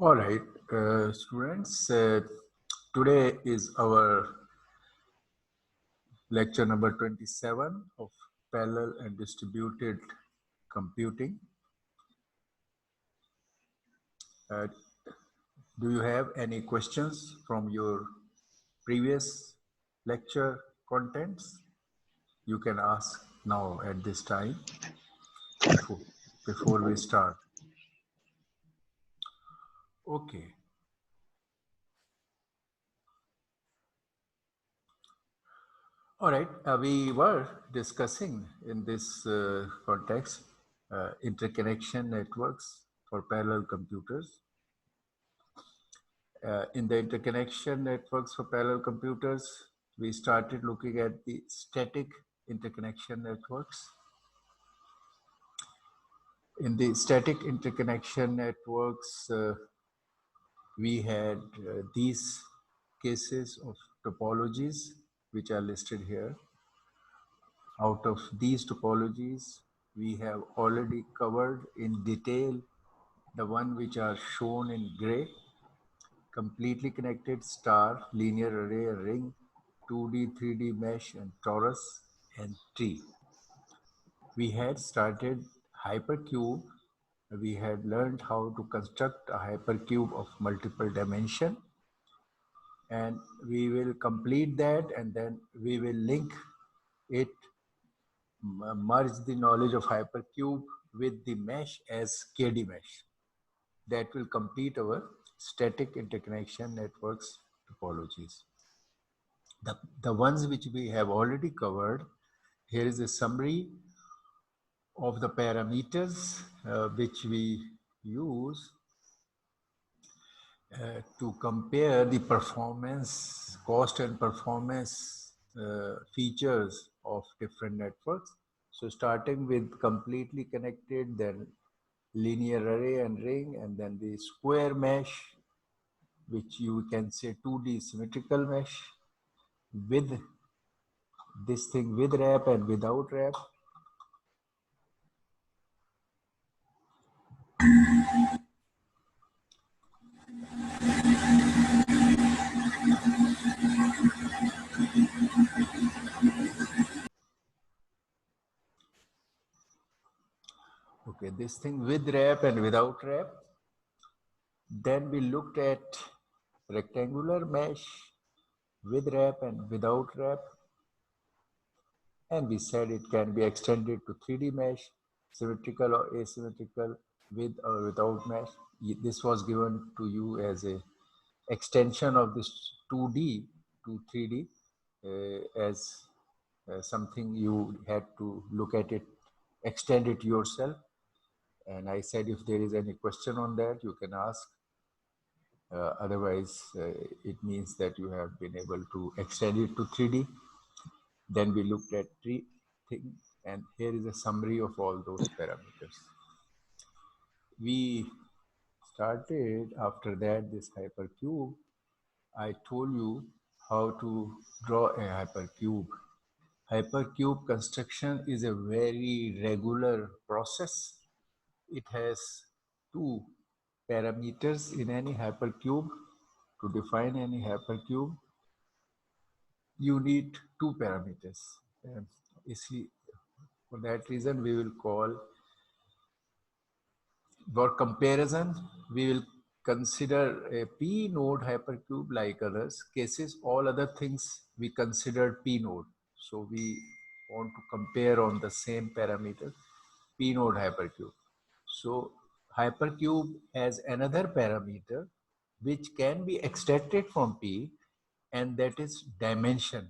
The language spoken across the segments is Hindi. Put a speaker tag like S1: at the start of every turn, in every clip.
S1: All right, students, today is our lecture number 27 of parallel and distributed computing. Uh, do you have any questions from your previous lecture contents? You can ask now at this time before we start. Okay. All right, we were discussing in this context interconnection networks for parallel computers. In the interconnection networks for parallel computers, we started looking at the static interconnection networks. In the static interconnection networks, we had these cases of topologies which are listed here. Out of these topologies, we have already covered in detail the one which are shown in gray: completely connected star, linear array, ring, 2D, 3D mesh, and torus, and tree. We had started hypercube. We had learned how to construct a hypercube of multiple dimension, and we will complete that, and then we will link it, merge the knowledge of hypercube with the mesh as KD mesh. That will complete our static interconnection networks topologies. The ones which we have already covered, here is a summary of the parameters which we use to compare the performance, cost and performance features of different networks. So starting with completely connected, then linear array and ring, and then the square mesh, which you can say 2D symmetrical mesh, with this thing with wrap and without wrap. Okay, this thing with wrap and without wrap. Then we looked at rectangular mesh with wrap and without wrap. And we said it can be extended to 3D mesh, symmetrical or asymmetrical, with or without mesh. This was given to you as a extension of this 2D to 3D as something you had to look at it, extend it yourself. And I said, if there is any question on that, you can ask. Otherwise, it means that you have been able to extend it to 3D. Then we looked at three things, and here is a summary of all those parameters. We started after that this hypercube. I told you how to draw a hypercube. Hypercube construction is a very regular process. It has two parameters in any hypercube. To define any hypercube, you need two parameters. For that reason, we will call, for comparison, we will consider a P node hypercube like others. Cases, all other things we considered P node. So we want to compare on the same parameter, P node hypercube. So hypercube has another parameter which can be extracted from P, and that is dimension.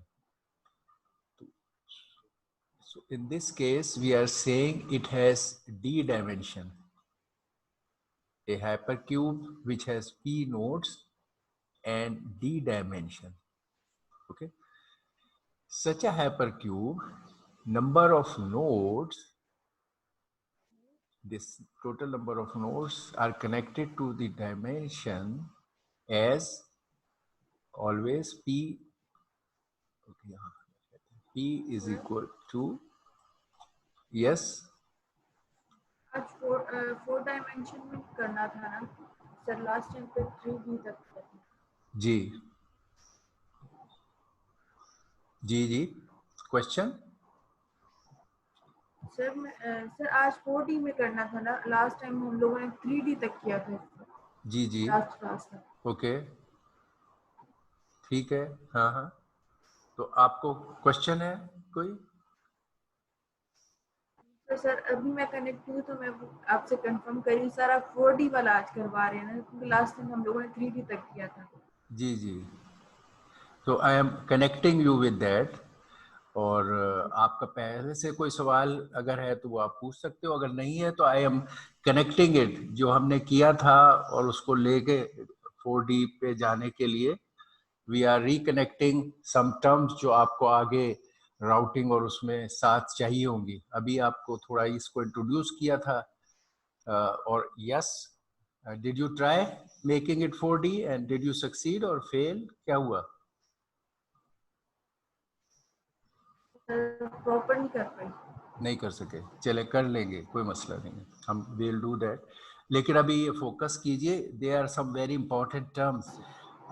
S1: So in this case, we are saying it has D dimension. A hypercube which has P nodes and D dimension. Okay. Such a hypercube, number of nodes, this total number of nodes are connected to the dimension as always P. Okay, P is equal to, yes.
S2: आज फोर डायमेंशन में करना था ना, सर लास्ट टाइम पे 3D तक किया था।
S1: जी जी जी, क्वेश्चन।
S2: सर सर आज 4D में करना था ना, लास्ट टाइम हम लोगों ने 3D तक किया था,
S1: जी जी,
S2: लास्ट क्लास में।
S1: ओके, ठीक है। हाँ हाँ, तो आपको क्वेश्चन है कोई?
S2: तो सर अभी मैं कनेक्ट हुई तो मैं आपसे कंफर्म करी, सर आप 4D वाला आज करवा रहे हैं ना, क्योंकि लास्ट टाइम हम लोगों ने 3D तक किया था।
S1: जी जी, तो I am connecting you with that. और आपका पहले से कोई सवाल अगर है तो वो आप पूछ सकते हो, अगर नहीं है तो आई एम कनेक्टिंग इट, जो हमने किया था और उसको लेके 4D पे जाने के लिए we are reconnecting some terms जो आपको आगे राउटिंग और उसमें साथ चाहिए होंगी। अभी आपको थोड़ा इसको इंट्रोड्यूस किया था। और yes, did you try making it 4D and did you succeed और फेल, क्या हुआ?
S2: प्रॉपर नहीं कर पाई।
S1: नहीं कर सके, चले कर लेंगे, कोई मसला नहीं है, हम विल डू दैट। लेकिन अभी ये फोकस कीजिए, they are some very important terms.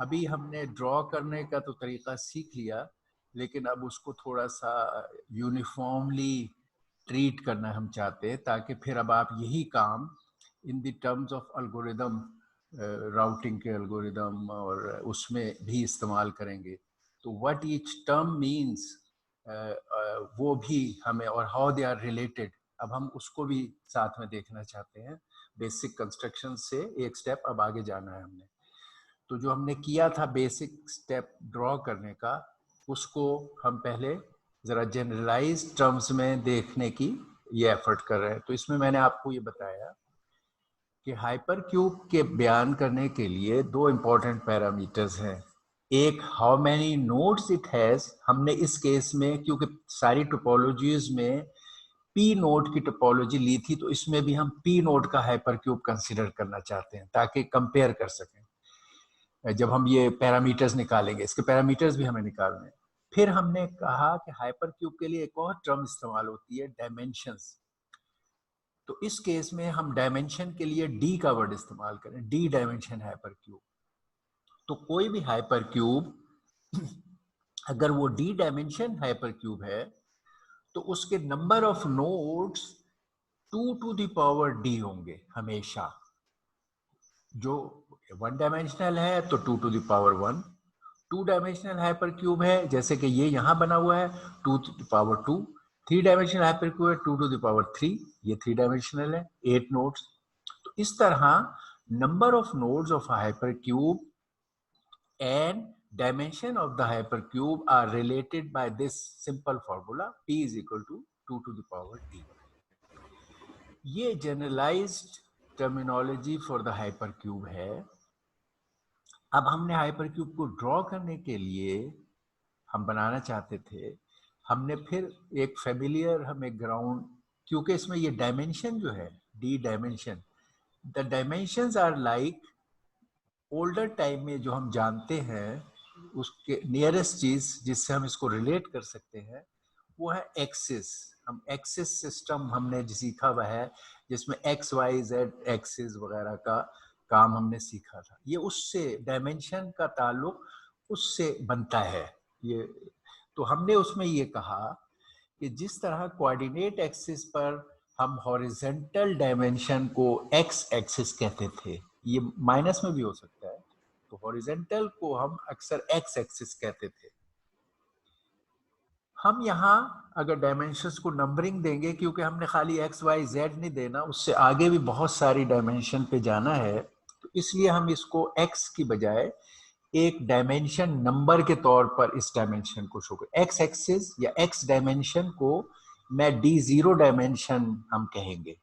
S1: अभी हमने ड्रॉ करने का तो तरीका सीख लिया, लेकिन अब उसको थोड़ा सा यूनिफॉर्मली ट्रीट करना हम चाहते हैं, ताकि फिर अब आप यही काम in the terms of algorithm, routing के एल्गोरिदम और उसमें भी इस्तेमाल करेंगे। तो व्हाट ईच टर्म मीन्स, वो भी हमें, और हाउ दे आर रिलेटेड, अब हम उसको भी साथ में देखना चाहते हैं। बेसिक कंस्ट्रक्शन से एक स्टेप अब आगे जाना है हमने। तो जो हमने किया था बेसिक स्टेप ड्रॉ करने का, उसको हम पहले ज़रा जनरलाइज टर्म्स में देखने की ये एफर्ट कर रहे हैं। तो इसमें मैंने आपको ये बताया कि हाइपर क्यूब के बयान करने के लिए दो इंपॉर्टेंट पैरामीटर्स हैं। एक, how many nodes it has. हमने इस केस में, क्योंकि सारी टोपोलॉजीज में पी नोड की टोपोलॉजी ली थी, तो इसमें भी हम पी नोड का हाइपर क्यूब कंसिडर करना चाहते हैं, ताकि कंपेयर कर सकें जब हम ये पैरामीटर्स निकालेंगे। इसके पैरामीटर्स भी हमें निकालने हैं। फिर हमने कहा कि हाइपर क्यूब के लिए एक और टर्म इस्तेमाल होती है, डायमेंशंस। तो इस केस में हम डायमेंशन के लिए डी का वर्ड इस्तेमाल करें, डी डायमेंशन हाइपर क्यूब। तो कोई भी हाइपर क्यूब अगर वो डी डायमेंशन हाइपर क्यूब है, तो उसके number of nodes 2 to the power d होंगे हमेशा। जो 1 डायमेंशनल है तो 2 to the power 1। 2 dimensional hyper cube है, जैसे कि ये यहाँ बना हुआ है, 2 to the power 2। 3 dimensional hyper cube है 2 to the power 3, ये 3 डायमेंशनल है, 8 नोड्स। तो इस तरह number of nodes of hyper cube and dimension of the hypercube are related by this simple formula, p is equal to 2 to the power d। ये generalised terminology for the hypercube है। अब हमने हाइपरक्यूब को ड्रॉ करने के लिए, हम बनाना चाहते थे, हमने फिर एक फेमिलियर, हमें ग्राउंड, क्योंकि इसमें ये डायमेंशन जो है, D dimension, the dimensions are like, older time में जो हम जानते हैं, उसके नियरेस्ट चीज जिससे हम इसको रिलेट कर सकते हैं वो है एक्सिस। हम एक्सिस सिस्टम हमने जो सीखा हुआ है, जिसमें एक्स वाई जेड एक्सिस वगैरह का काम हमने सीखा था, ये उससे डायमेंशन का ताल्लुक उससे बनता है। ये तो हमने उसमें ये कहा कि जिस तरह कोऑर्डिनेट एक्सिस पर हम हॉरिजेंटल डायमेंशन को एक्स एक्सिस कहते थे, ये माइनस में भी हो सकता है, तो हॉरिजेंटल को हम अक्सर एक्स एक्सिस कहते थे। हम यहाँ अगर डायमेंशंस को नंबरिंग देंगे, क्योंकि हमने खाली एक्स वाई जेड नहीं देना, उससे आगे भी बहुत सारी डायमेंशन पे जाना है, तो इसलिए हम इसको एक्स की बजाय एक डायमेंशन नंबर के तौर पर इस डायमेंशन को शो कर, एक्स एक्सिस या एक्स डायमेंशन को मैं D0 डायमेंशन हम कहेंगे।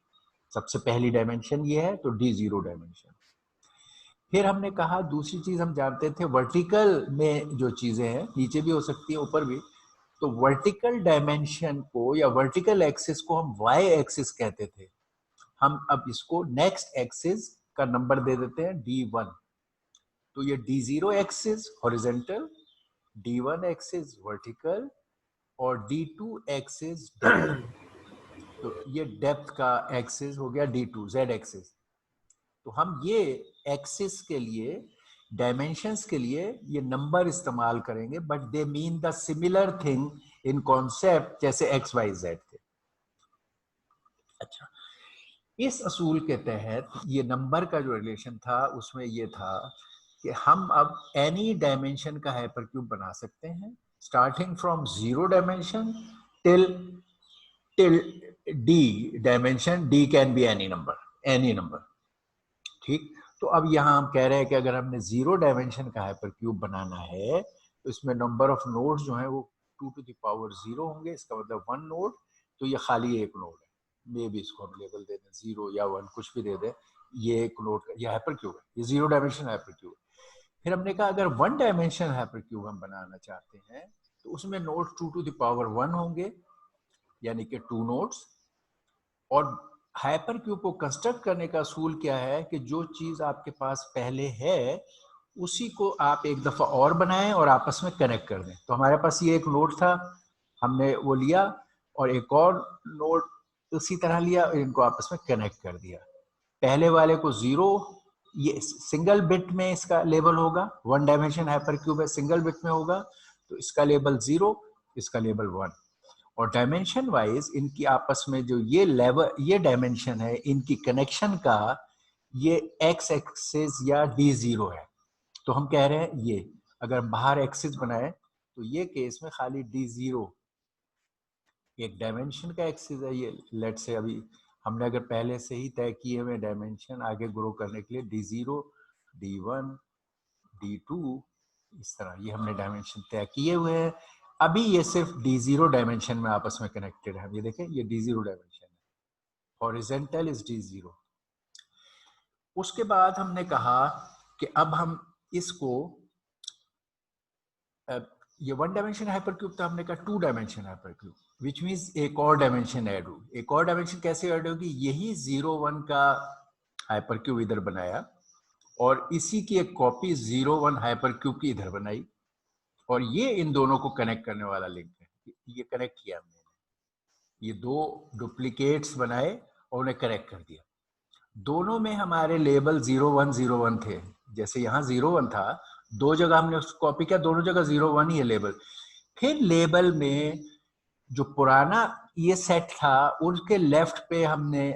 S1: सबसे पहली डायमेंशन ये है, तो D0 डायमेंशन। फिर हमने कहा दूसरी चीज हम जानते थे, वर्टिकल में जो चीजें हैं, नीचे भी हो सकती है ऊपर भी, तो वर्टिकल डायमेंशन को या वर्टिकल एक्सिस को हम वाई एक्सिस कहते थे। हम अब इसको नेक्स्ट एक्सिस का नंबर दे देते हैं D1। तो ये D0 axis horizontal, D1 axis vertical और D2 एक्सिस डेप्थ। तो ये डेप्थ का एक्सिस हो गया D2 जेड एक्सिस। तो हम ये एक्सिस के लिए, डायमेंशंस के लिए ये नंबर इस्तेमाल करेंगे, but they mean the similar thing in concept, जैसे एक्स वाई जेड थे। अच्छा, इस असूल के तहत ये नंबर का जो रिलेशन था उसमें ये था कि हम अब एनी डायमेंशन का हाइपरक्यूब बना सकते हैं, starting from 0 dimension till D dimension. D can be any number, ठीक। तो अब यहाँ हम कह रहे हैं कि अगर हमने 0 डायमेंशन का हाइपरक्यूब बनाना है तो इसमें नंबर ऑफ नोड्स जो है वो 2 टू द पावर 0 होंगे। इसका मतलब 1 नोड, तो ये खाली एक नोड है, मे भी इसको हम लेबल दे दें 0 या 1, कुछ भी दे दें। ये एक नोड का ये हाइपरक्यूब है, ये 0 डायमेंशन हाइपरक्यूब है। फिर हमने कहा अगर 1 डायमेंशन हाइपरक्यूब हम बनाना चाहते हैं तो उसमें नोड्स 2 टू द पावर 1 होंगे, यानी कि 2 नोड्स। और हाइपरक्यूब को कंस्ट्रक्ट करने का असूल क्या है कि जो चीज आपके पास पहले है उसी को आप एक दफा और बनाएं और आपस में कनेक्ट कर दें। तो हमारे पास ये एक नोड था, हमने वो लिया और एक और नोड उसी तरह लिया और इनको आपस में कनेक्ट कर दिया। पहले वाले को 0, ये सिंगल बिट में इसका लेबल होगा, 1 डायमेंशन हाइपरक्यूब है, सिंगल बिट में होगा, तो इसका लेबल 0, इसका लेबल 1। और डायमेंशन वाइज इनकी आपस में जो ये लेवल, ये डायमेंशन है, इनकी कनेक्शन का ये एक्स एक्सिस या D0 है। तो हम कह रहे हैं ये अगर बाहर एक्सिस बनाए तो ये केस में खाली D0 एक डायमेंशन का एक्सिस है। ये लेट से अभी हमने अगर पहले से ही तय किए हुए डायमेंशन आगे ग्रो करने के लिए D0, D1, D2, इस तरह ये हमने डायमेंशन तय किए हुए हैं। अभी ये सिर्फ D0 डायमेंशन में आपस में कनेक्टेड है। ये देखें, ये D0 डायमेंशन है, हॉरिजॉन्टल इज D0। उसके बाद हमने कहा कि अब हम इसको ये 1 डायमेंशन हाइपरक्यूब था, हमने कहा 2 डायमेंशन हाइपरक्यूब, विच मीन्स एक और डायमेंशन ऐड होगी। एक और डायमेंशन कैसे ऐड होगी? यही 0, 1 का हाइपरक्यूब इधर बनाया और इसी की एक कॉपी 0, 1 हाइपरक्यूब की इधर बनाई, और ये इन दोनों को कनेक्ट करने वाला लिंक है। ये कनेक्ट किया हमने, ये 2 डुप्लीकेट्स बनाए और उन्हें कनेक्ट कर दिया। दोनों में हमारे लेबल 0, 1, 0, 1 थे। जैसे यहाँ 0, 1 था, 2 जगह हमने उसको कॉपी किया, दोनों जगह 0, 1 ही है लेबल। फिर लेबल में जो पुराना ये सेट था उसके लेफ्ट पे हमने,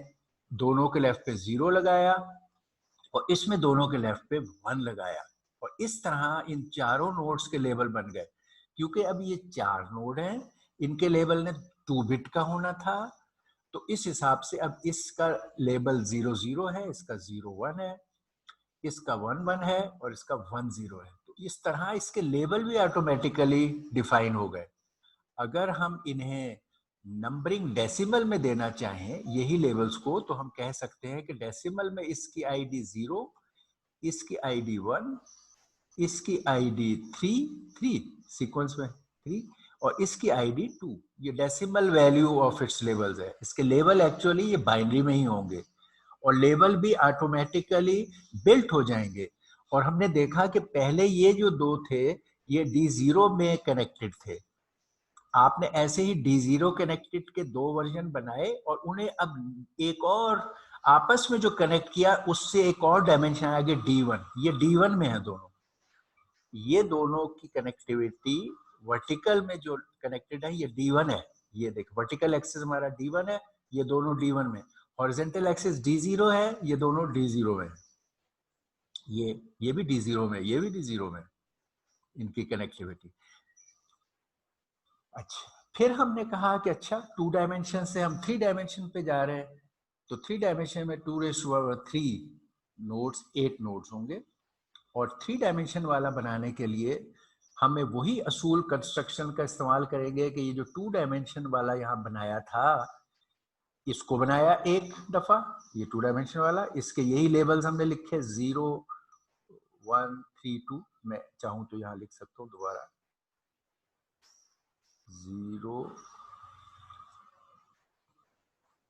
S1: दोनों के लेफ्ट पे 0 लगाया और इसमें दोनों के लेफ्ट पे 1 लगाया, और इस तरह इन चारों नोड्स के लेबल बन गए। क्योंकि अब ये 4 नोड हैं, इनके लेबल ने 2 बिट का होना था, तो इस हिसाब से अब इसका लेबल 0, 0 है, इसका 0, 1 है, इसका 1, 1 है और इसका 1, 0 है। तो इस तरह इसके लेबल भी ऑटोमेटिकली डिफाइन हो गए। अगर हम इन्हें नंबरिंग डेसिमल में देना चाहें यही लेवल्स को, तो हम कह सकते हैं कि डेसिमल में इसकी आईडी 0, इसकी आईडी 1, इसकी आईडी 3 सीक्वेंस में 3, और इसकी आईडी 2। ये decimal value of its levels है। इसके लेवल एक्चुअली ये बाइनरी में ही होंगे और लेवल भी ऑटोमेटिकली बिल्ट हो जाएंगे। और हमने देखा कि पहले ये जो 2 थे ये D0 में कनेक्टेड थे। आपने ऐसे ही D0 कनेक्टेड के 2 वर्जन बनाए और उन्हें अब एक और आपस में जो कनेक्ट किया उससे एक और डायमेंशन आ गया D1। ये D1 में है दोनों। ये दोनों की कनेक्टिविटी वर्टिकल में जो कनेक्टेड है ये D1 है। ये देख, वर्टिकल एक्सिस हमारा D1 है, ये दोनों D1 में। हॉरिजॉन्टल एक्सिस D0 है, ये दोनों D0 में। ये भी D0 में, ये भी D0 में, इनकी कनेक्टिविटी। अच्छा, फिर हमने कहा कि अच्छा 2 डायमेंशन से हम 3 डायमेंशन पे जा रहे हैं, तो 3 डायमेंशन में 2⁻³ नोड्स, 8 नोड्स होंगे। और 3 डायमेंशन वाला बनाने के लिए हमें वही असूल कंस्ट्रक्शन का इस्तेमाल करेंगे कि ये जो 2 डायमेंशन वाला यहाँ बनाया था, इसको बनाया एक दफा, ये 2 डायमेंशन वाला, इसके यही लेबल्स हमने लिखे 0, 1, 3, 2। मैं चाहूं तो यहाँ लिख सकता हूँ दोबारा 0,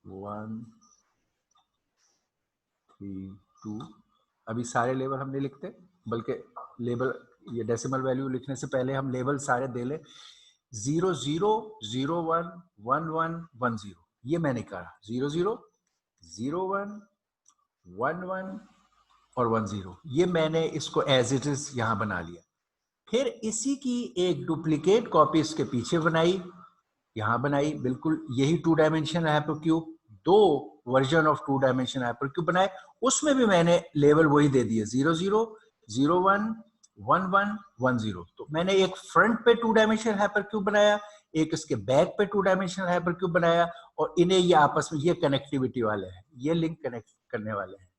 S1: 1, 3, 2। अभी सारे लेबल हमने लिखते, बल्कि लेबल ये डेसिमल वैल्यू लिखने से पहले हम लेबल सारे दे लें। 0, 0, 0, 1, 1, 1, 1, 0। ये मैंने कहा 0, 0, 0, 1, 1, 1, और 10, ये मैंने इसको एज इट इज यहां बना लिया। फिर इसी की एक डुप्लीकेट कॉपी इसके पीछे बनाई, यहां बनाई, बिल्कुल यही 2 dimension hypercube, 2 version of 2 dimension hypercube बनाए, उसमें भी मैंने लेवल वही दे दिए 0 0 0 1 1 1 1 0। तो मैंने एक फ्रंट पे 2 डायमेंशन हाइपरक्यूब बनाया, एक इसके बैक पे 2 डायमेंशन हाइपरक्यूब बनाया, और इन्हें ये आपस में ये कनेक्टिविटी वाले हैं, ये लिंक कनेक्ट करने वाले हैं।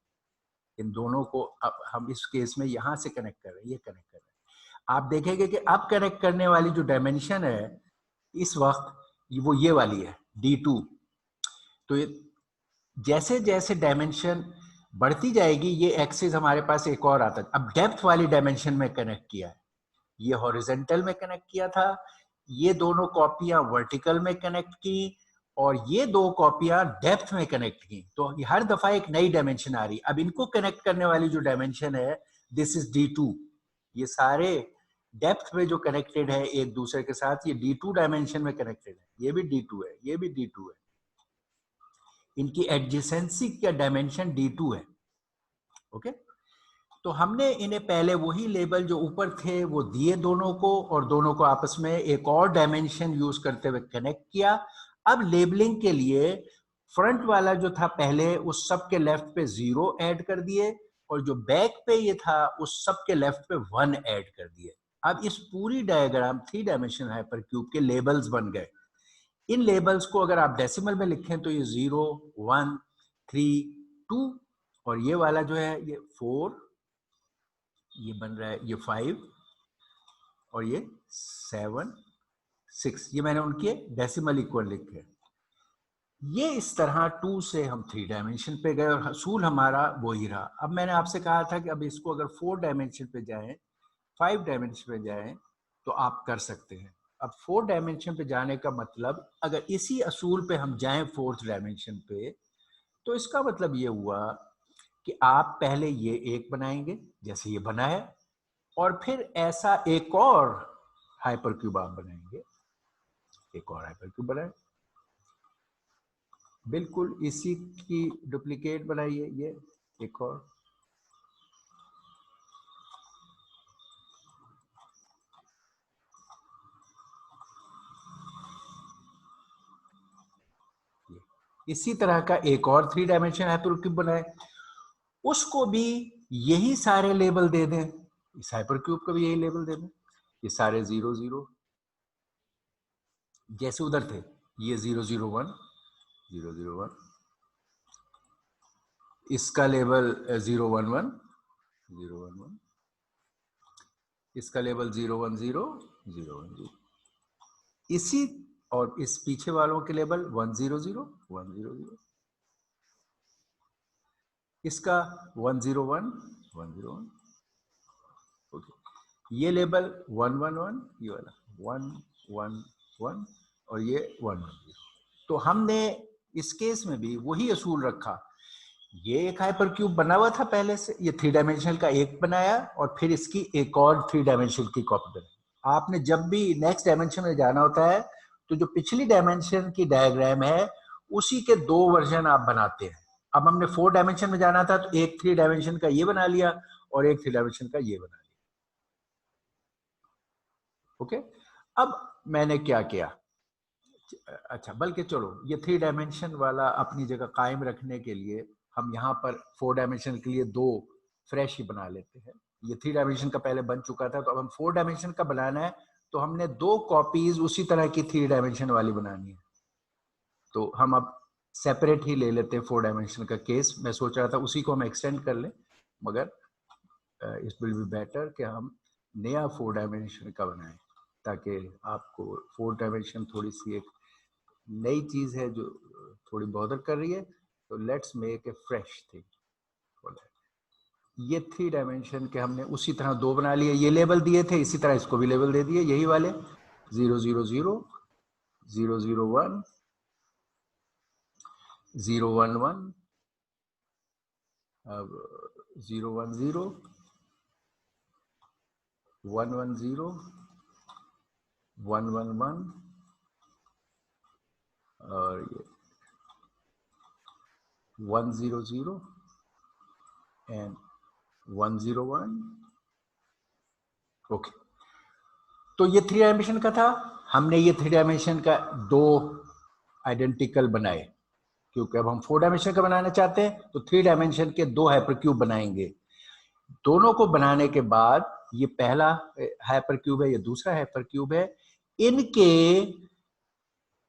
S1: इन दोनों को अब हम इस केस में यहां से कनेक्ट कर रहे हैं, ये कनेक्ट कर रहे हैं। आप देखेंगे कि अब कनेक्ट करने वाली जो डायमेंशन है इस वक्त वो ये वाली है D2। तो ये जैसे जैसे डायमेंशन बढ़ती जाएगी, ये एक्सिस हमारे पास एक और आता है। अब डेप्थ वाली डायमेंशन में कनेक्ट किया है, ये हॉरिजेंटल में कनेक्ट किया था, ये दोनों कॉपियां वर्टिकल में कनेक्ट की, और ये 2 कॉपियां डेप्थ में कनेक्ट की। तो हर दफा एक नई डायमेंशन आ रही। अब इनको कनेक्ट करने वाली जो डायमेंशन है, दिस इज D2। ये सारे डेप्थ में जो कनेक्टेड है एक दूसरे के साथ, ये D2 डायमेंशन में कनेक्टेड है, ये भी D2 है, ये भी D2 है। इनकी एडजेसेंसी का डायमेंशन D2 है। ओके, तो हमने इन्हें पहले वही लेबल जो ऊपर थे वो दिए दोनों को, और दोनों को आपस में एक और डायमेंशन यूज करते हुए कनेक्ट किया। अब लेबलिंग के लिए फ्रंट वाला जो था पहले, उस सब के लेफ्ट पे 0 ऐड कर दिए, और जो बैक पे ये था उस सब के लेफ्ट पे 1 ऐड कर दिए। अब इस पूरी डायग्राम 3 डायमेंशन हाइपरक्यूब के लेबल्स बन गए। इन लेबल्स को अगर आप डेसिमल में लिखें तो ये 0 1 3 2, और ये वाला जो है ये 4, ये बन रहा है ये 5, और ये 7 6, ये मैंने उनके डेसिमल इक्वल लिखे। ये इस तरह 2 से हम 3 डायमेंशन पे गए, और असूल हमारा वही रहा। अब मैंने आपसे कहा था कि अब इसको अगर 4 डायमेंशन पे जाएं, 5 डायमेंशन पे जाएं, तो आप कर सकते हैं। अब 4 डायमेंशन पे जाने का मतलब, अगर इसी असूल पे हम जाएं 4th डायमेंशन पे, तो इसका मतलब ये हुआ कि आप पहले ये एक बनाएंगे जैसे ये बना है, और फिर ऐसा एक और हाइपरक्यूब आप बनाएंगे, एक और हाइपरक्यूब बनाए, बिल्कुल इसी की डुप्लीकेट बनाइए, ये एक और, इसी तरह का एक और 3 डायमेंशन हाइपरक्यूब बनाए, उसको भी यही सारे लेबल दे दें, इस हाइपरक्यूब को भी यही लेबल दे दें, ये सारे 0 0 जैसे उधर थे, ये 0 0 1 0 0 1, इसका लेबल 0 1 1 0 1 1, इसका लेबल 0 1 0 0 1 0, इसी, और इस पीछे वालों के लेबल 1 0 0 1 0 0, इसका 1 0 1 1 0 1। ओके, ये लेबल 1 1 1, ये वाला 1 1 1, और ये 1 1 0। तो हमने इस केस में भी वही असूल रखा। ये एक हाइपरक्यूब बना हुआ था पहले से, ये 3 डायमेंशनल का एक बनाया, और फिर इसकी एक और 3 डायमेंशन की कॉपी बनाई। आपने जब भी नेक्स्ट डायमेंशन में जाना होता है, तो जो पिछली डायमेंशन की डायग्राम है उसी के 2 वर्जन आप बनाते हैं। अब हमने 4 डायमेंशन में जाना था, तो एक 3 डायमेंशन का ये बना लिया, और एक 3 डायमेंशन का ये बना लिया। ओके, अब मैंने क्या किया, अच्छा, बल्कि चलो ये 3 डायमेंशन वाला अपनी जगह कायम रखने के लिए हम यहाँ पर 4 डायमेंशन के लिए 2 फ्रेश ही बना लेते हैं। ये 3 डायमेंशन का पहले बन चुका था, तो अब हम 4 डायमेंशन का बनाना है, तो हमने 2 कॉपीज उसी तरह की 3 डायमेंशन वाली बनानी है। तो हम अब सेपरेट ही ले लेते हैं 4 डायमेंशन का केस। मैं सोच रहा था उसी को हम एक्सटेंड कर लें, मगर इट विल बी बेटर कि हम नया 4 डायमेंशन का बनाएं, ताकि आपको 4 डायमेंशन थोड़ी सी एक नई चीज है जो थोड़ी बॉदर कर रही है। तो let's make a fresh thing for that. ये 3 डायमेंशन के हमने उसी तरह 2 बना लिए, ये लेबल दिए थे, इसी तरह इसको भी लेबल दे दिए, यही वाले 0 0 0 0 0 1 0 1 1, अब 0 1 0 1 1 0 1 1 1, और ये 1 0 0 एंड 101। ओके, तो ये 3 डायमेंशन का था। हमने ये 3 डायमेंशन का 2 आइडेंटिकल बनाए, क्योंकि अब हम 4 डायमेंशन का बनाना चाहते हैं तो 3 डायमेंशन के 2 हाइपरक्यूब बनाएंगे। दोनों को बनाने के बाद ये पहला हाइपरक्यूब है, ये दूसरा हाइपरक्यूब है, इनके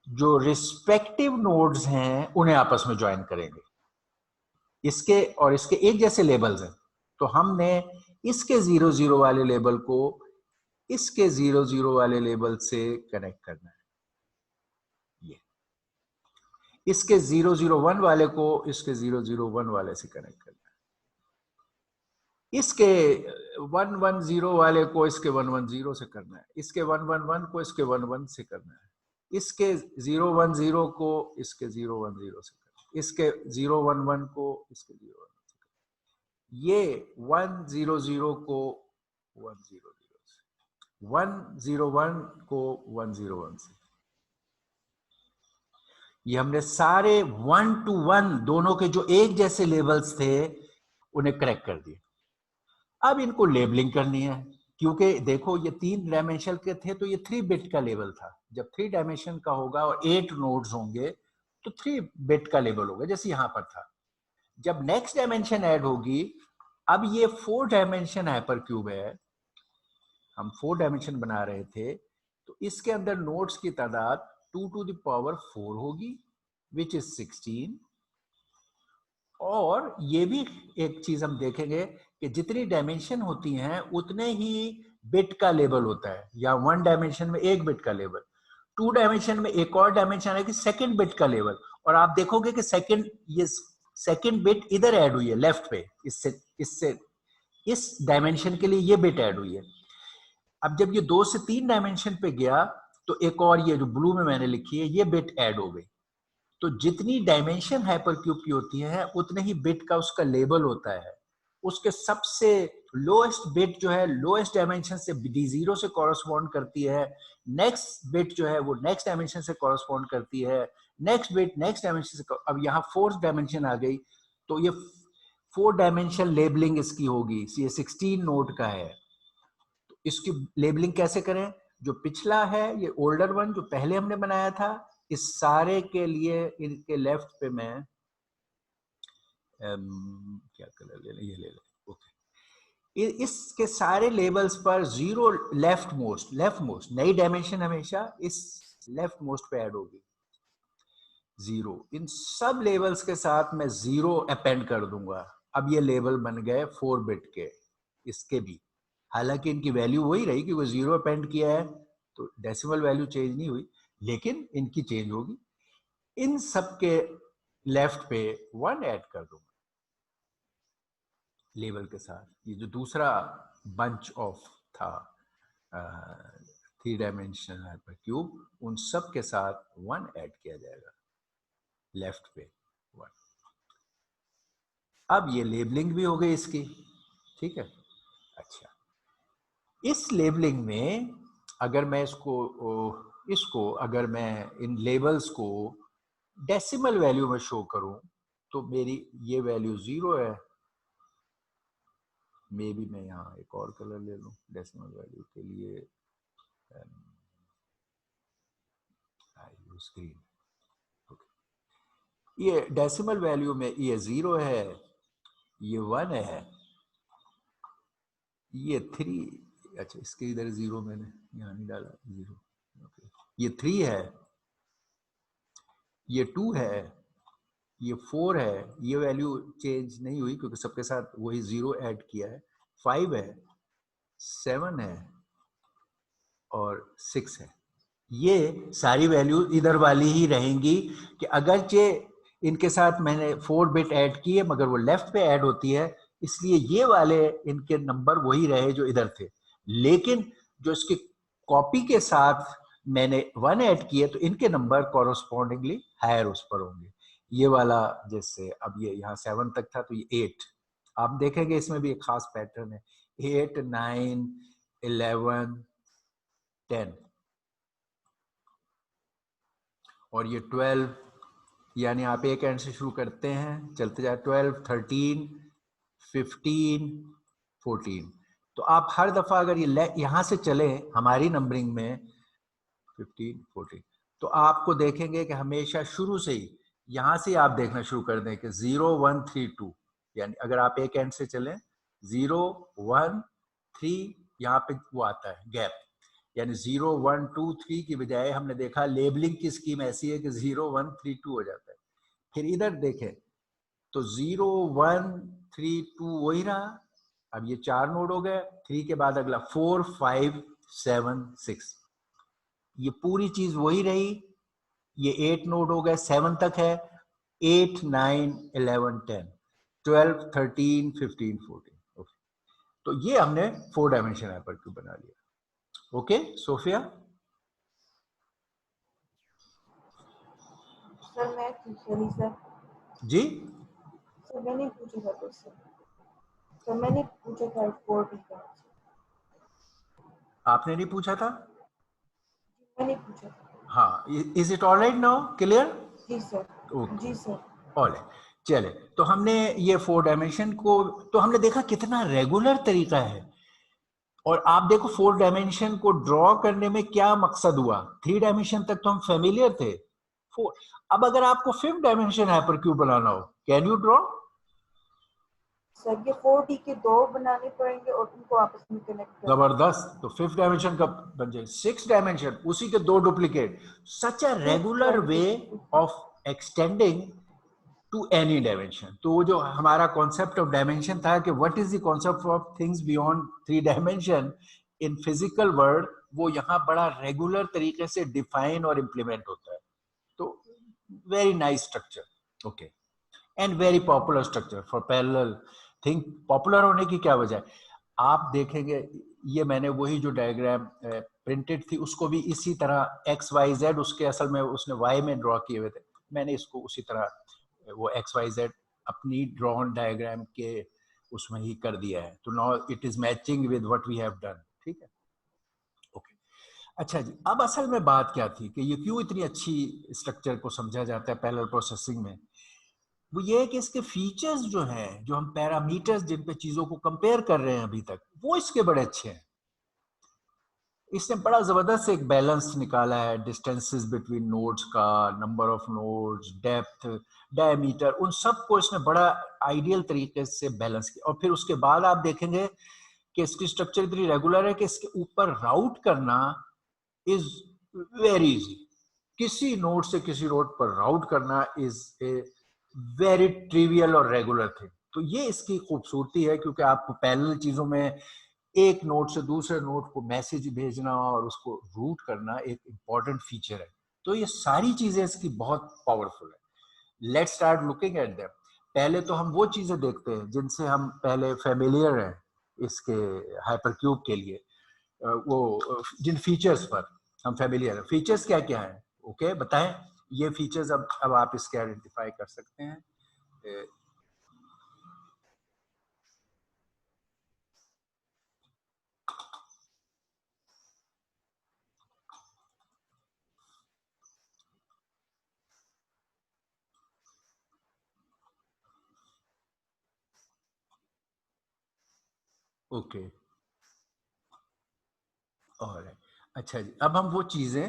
S1: जो रिस्पेक्टिव नोड्स हैं उन्हें आपस में ज्वाइन करेंगे। इसके और इसके एक जैसे लेबल्स हैं, तो हमने इसके 0 0 वाले लेबल को इसके 0 0 वाले लेबल से कनेक्ट करना है। ये इसके 0 0 1 वाले को इसके 0 0 1 वाले से कनेक्ट करना है। इसके 1 1 0 वाले को इसके 1 1 0 से करना है। इसके 1 1 1 को इसके 1 1 से करना है। इसके 0 1 0 को इसके 0 1 0 से करना है। इसके 0 1 1 को इसके 0 1 से करना है। ये 1 0 0 को 1 0 0 से, 1 0 1 को 1 0 1 से, ये हमने सारे 1 to 1 दोनों के जो एक जैसे लेवल्स थे उन्हें करेक्ट कर दिए। अब इनको लेबलिंग करनी है, क्योंकि देखो ये 3 डायमेंशन के थे तो ये 3 बिट का लेवल था। जब 3 डायमेंशन का होगा और 8 नोड्स होंगे तो 3 बिट का लेवल होगा, जैसे यहां पर था। जब नेक्स्ट डायमेंशन ऐड होगी, अब ये 4 डायमेंशन हाइपरक्यूब है, हम 4 डायमेंशन बना रहे थे, तो इसके अंदर नोड्स की तादाद 2 to the power 4 होगी, विच इज 16। और ये भी एक चीज हम देखेंगे कि जितनी डायमेंशन होती हैं उतने ही बिट का लेवल होता है, या 1 डायमेंशन में 1 बिट का लेवल, 2 डायमेंशन में एक और डायमेंशन है कि सेकंड बिट का लेवल। और आप देखोगे कि सेकंड बिट इधर ऐड हुई है लेफ्ट पे, इससे इस डायमेंशन के लिए ये बिट ऐड हुई है। अब जब ये 2 से 3 डायमेंशन पे गया तो एक और ये जो ब्लू में मैंने लिखी है ये बिट ऐड हो गई। तो जितनी डायमेंशन हाइपरक्यूब की होती है उतने ही बिट का उसका लेबल होता है। उसके सबसे लोएस्ट बिट जो है लोएस्ट डायमेंशन से D0 से कॉरस्पॉन्ड करती है, नेक्स्ट बिट जो है वो नेक्स्ट डायमेंशन से कॉरस्पॉन्ड करती है, नेक्स्ट बिट नेक्स्ट डायमेंशन से। अब यहाँ 4th डायमेंशन आ गई तो ये 4 डायमेंशन लेबलिंग इसकी होगी। ये 16 नोड का है, तो इसकी लेबलिंग कैसे करें? जो पिछला है ये ओल्डर वन जो पहले हमने बनाया था, इस सारे के लिए इनके लेफ्ट पे मैं क्या कलर ले लें, ये ले लें। ओके, इसके सारे लेबल्स पर 0 लेफ्ट मोस्ट नई डायमेंशन हमेशा इस लेफ्ट मोस्ट पे ऐड होगी, 0। इन सब लेबल्स के साथ मैं 0 अपेंड कर दूंगा। अब ये लेबल बन गए 4 बिट के, इसके भी। हालांकि इनकी वैल्यू वही रही क्योंकि 0 अपेंड किया है तो डेसिमल वैल्यू चेंज नहीं हुई, लेकिन इनकी चेंज होगी। इन सब के लेफ्ट पे 1 ऐड कर दूंगा लेबल के साथ। ये जो दूसरा बंच ऑफ था 3 डायमेंशनल हाइपरक्यूब, उन सब के साथ 1 ऐड किया जाएगा लेफ्ट पे 1। अब ये लेबलिंग भी हो गई इसकी, ठीक है। अच्छा, इस लेबलिंग में अगर मैं इसको अगर मैं इन लेबल्स को डेसिमल वैल्यू में शो करूं तो मेरी ये वैल्यू 0 है। मे बी मैं यहाँ एक और कलर ले लूं डेसिमल वैल्यू के लिए, स्क्रीन। ये डेसिमल वैल्यू में ये 0 है, ये 1 है, ये 3। अच्छा, इसके इधर 0 मैंने यहाँ नहीं डाला, 0। ओके, ये 3 है, ये 2 है, ये 4 है। ये वैल्यू चेंज नहीं हुई क्योंकि सबके साथ वही 0 ऐड किया है। 5 है, 7 है और 6 है। ये सारी वैल्यू इधर वाली ही रहेंगी कि अगरचे इनके साथ मैंने 4 बिट ऐड किए मगर वो लेफ्ट पे ऐड होती है, इसलिए ये वाले इनके नंबर वही रहे जो इधर थे। लेकिन जो इसकी कॉपी के साथ मैंने 1 ऐड किए तो इनके नंबर कॉरस्पॉन्डिंगली हायर उस पर होंगे। ये वाला जैसे अब ये यहाँ 7 तक था तो ये 8। आप देखेंगे इसमें भी एक खास पैटर्न है, 8 9 11 10 और ये 12, यानी आप एक एंड से शुरू करते हैं चलते जाए 12 13 15 14। तो आप हर दफा अगर ये यहां से चले हमारी नंबरिंग में 15 14, तो आपको देखेंगे कि हमेशा शुरू से ही यहां से आप देखना शुरू कर दें कि 0 1 3 2, यानी अगर आप एक एंड से चलें 0 1 3, यहाँ पे वो आता है गैप, यानी 0 1 2 3 की बजाय हमने देखा लेबलिंग की स्कीम ऐसी है कि 0 1 3 2 हो जाता है। फिर इधर देखें तो 0 1 3 2 वही रहा। अब ये 4 नोड हो गए, 3 के बाद अगला 4 5 7 6, ये पूरी चीज वही रही। ये 8 नोड हो गए, 7 तक है, 8 9 11 10 12 13 15 14। ओके, तो ये हमने 4 डायमेंशन हाइपरक्यूब बना लिया। Okay Sofia.
S2: सर मैं सॉरी सर।
S1: जी
S2: सर मैंने पूछा था क्वेश्चन। सर मैंने पूछा था 40 का।
S1: आपने नहीं पूछा था?
S2: मैंने पूछा था।
S1: हाँ, is it all right now, clear?
S2: जी सर।
S1: ओके,
S2: जी सर।
S1: All right. चले, तो हमने ये 4 डायमेंशन को तो हमने देखा कितना रेगुलर तरीका है। और आप देखो 4 डायमेंशन को ड्रॉ करने में क्या मकसद हुआ। 3 डायमेंशन तक तो हम फेमिलियर थे। 4, अब अगर आपको 5th डायमेंशन हाइपरक्यूब बनाना हो, कैन यू ड्रॉ?
S2: सर ये 4D के दो बनाने पड़ेंगे और उनको आपस में कनेक्ट करना।
S1: जबरदस्त। तो 5th डायमेंशन कब बन जाए? 6th डायमेंशन, उसी के 2 duplicate. Such a regular way of extending to any dimension. तो वो जो हमारा कॉन्सेप्ट ऑफ डायमेंशन था कि what is the concept of things beyond 3 dimension in physical world, वो यहाँ बड़ा रेगुलर तरीके से डिफाइन और इम्प्लीमेंट होता है। तो very nice structure. Okay, and very popular structure for parallel thing. Popular होने की क्या वजह है? आप देखेंगे ये मैंने वही जो डायग्राम प्रिंटेड थी उसको भी इसी तरह एक्स वाई जेड, उसके असल में उसने वाई में ड्रॉ किए हुए थे, मैंने इसको उसी तरह वो एक्स वाई जेड अपनी ड्रॉन डायग्राम के उसमें ही कर दिया है। तो now it is matching with what we have done. ठीक है, ओके। अच्छा जी, अब असल में बात क्या थी कि ये क्यों इतनी अच्छी स्ट्रक्चर को समझा जाता है पैरेलल प्रोसेसिंग में? वो ये है कि इसके फीचर्स जो हैं, जो हम पैरामीटर्स जिन पे चीजों को कंपेयर कर रहे हैं अभी तक, वो इसके बड़े अच्छे हैं। इसने बड़ा जबरदस्त एक बैलेंस निकाला है डिस्टेंसेस बिटवीन नोड्स का, number of nodes, depth, diameter, उन सब को इसने बड़ा आइडियल तरीके से बैलेंस किया। और फिर उसके बाद आप देखेंगे कि इसकी स्ट्रक्चर इतनी रेगुलर है कि इसके ऊपर राउट करना इज वेरी इजी। किसी नोड से किसी नोड पर राउट करना इज ए वेरी ट्रिवियल और रेगुलर थिंग। तो ये इसकी खूबसूरती है, क्योंकि आपको पैरेलल चीजों में एक नोड से दूसरे नोड को मैसेज भेजना और उसको रूट करना एक इंपॉर्टेंट फीचर है। तो ये सारी चीजें इसकी बहुत पावरफुल है। Let's start looking at them. पहले तो हम वो चीजें देखते हैं जिनसे हम पहले फेमिलियर हैं इसके हाइपरक्यूब के लिए। वो जिन फीचर्स पर हम फेमिलियर हैं, फीचर्स क्या क्या है? ओके, बताएं ये फीचर्स। अब आप इसके आइडेंटिफाई कर सकते हैं। ओके, और अच्छा जी, अब हम वो चीजें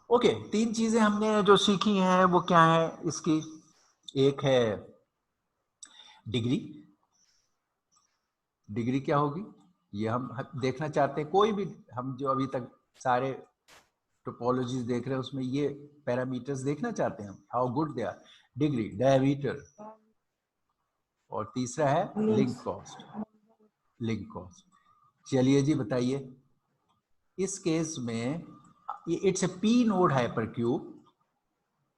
S1: ओके, 3 चीजें हमने जो सीखी हैं वो क्या है इसकी? एक है डिग्री। डिग्री क्या होगी ये हम देखना चाहते हैं। कोई भी हम जो अभी तक सारे टोपोलॉजीज देख रहे हैं उसमें ये पैरामीटर्स देखना चाहते हैं हम, how good they are. Degree, diameter, और तीसरा है link
S2: links.
S1: Cost. Link cost, चलिए जी बताइए। इस केस में it's a P node hypercube,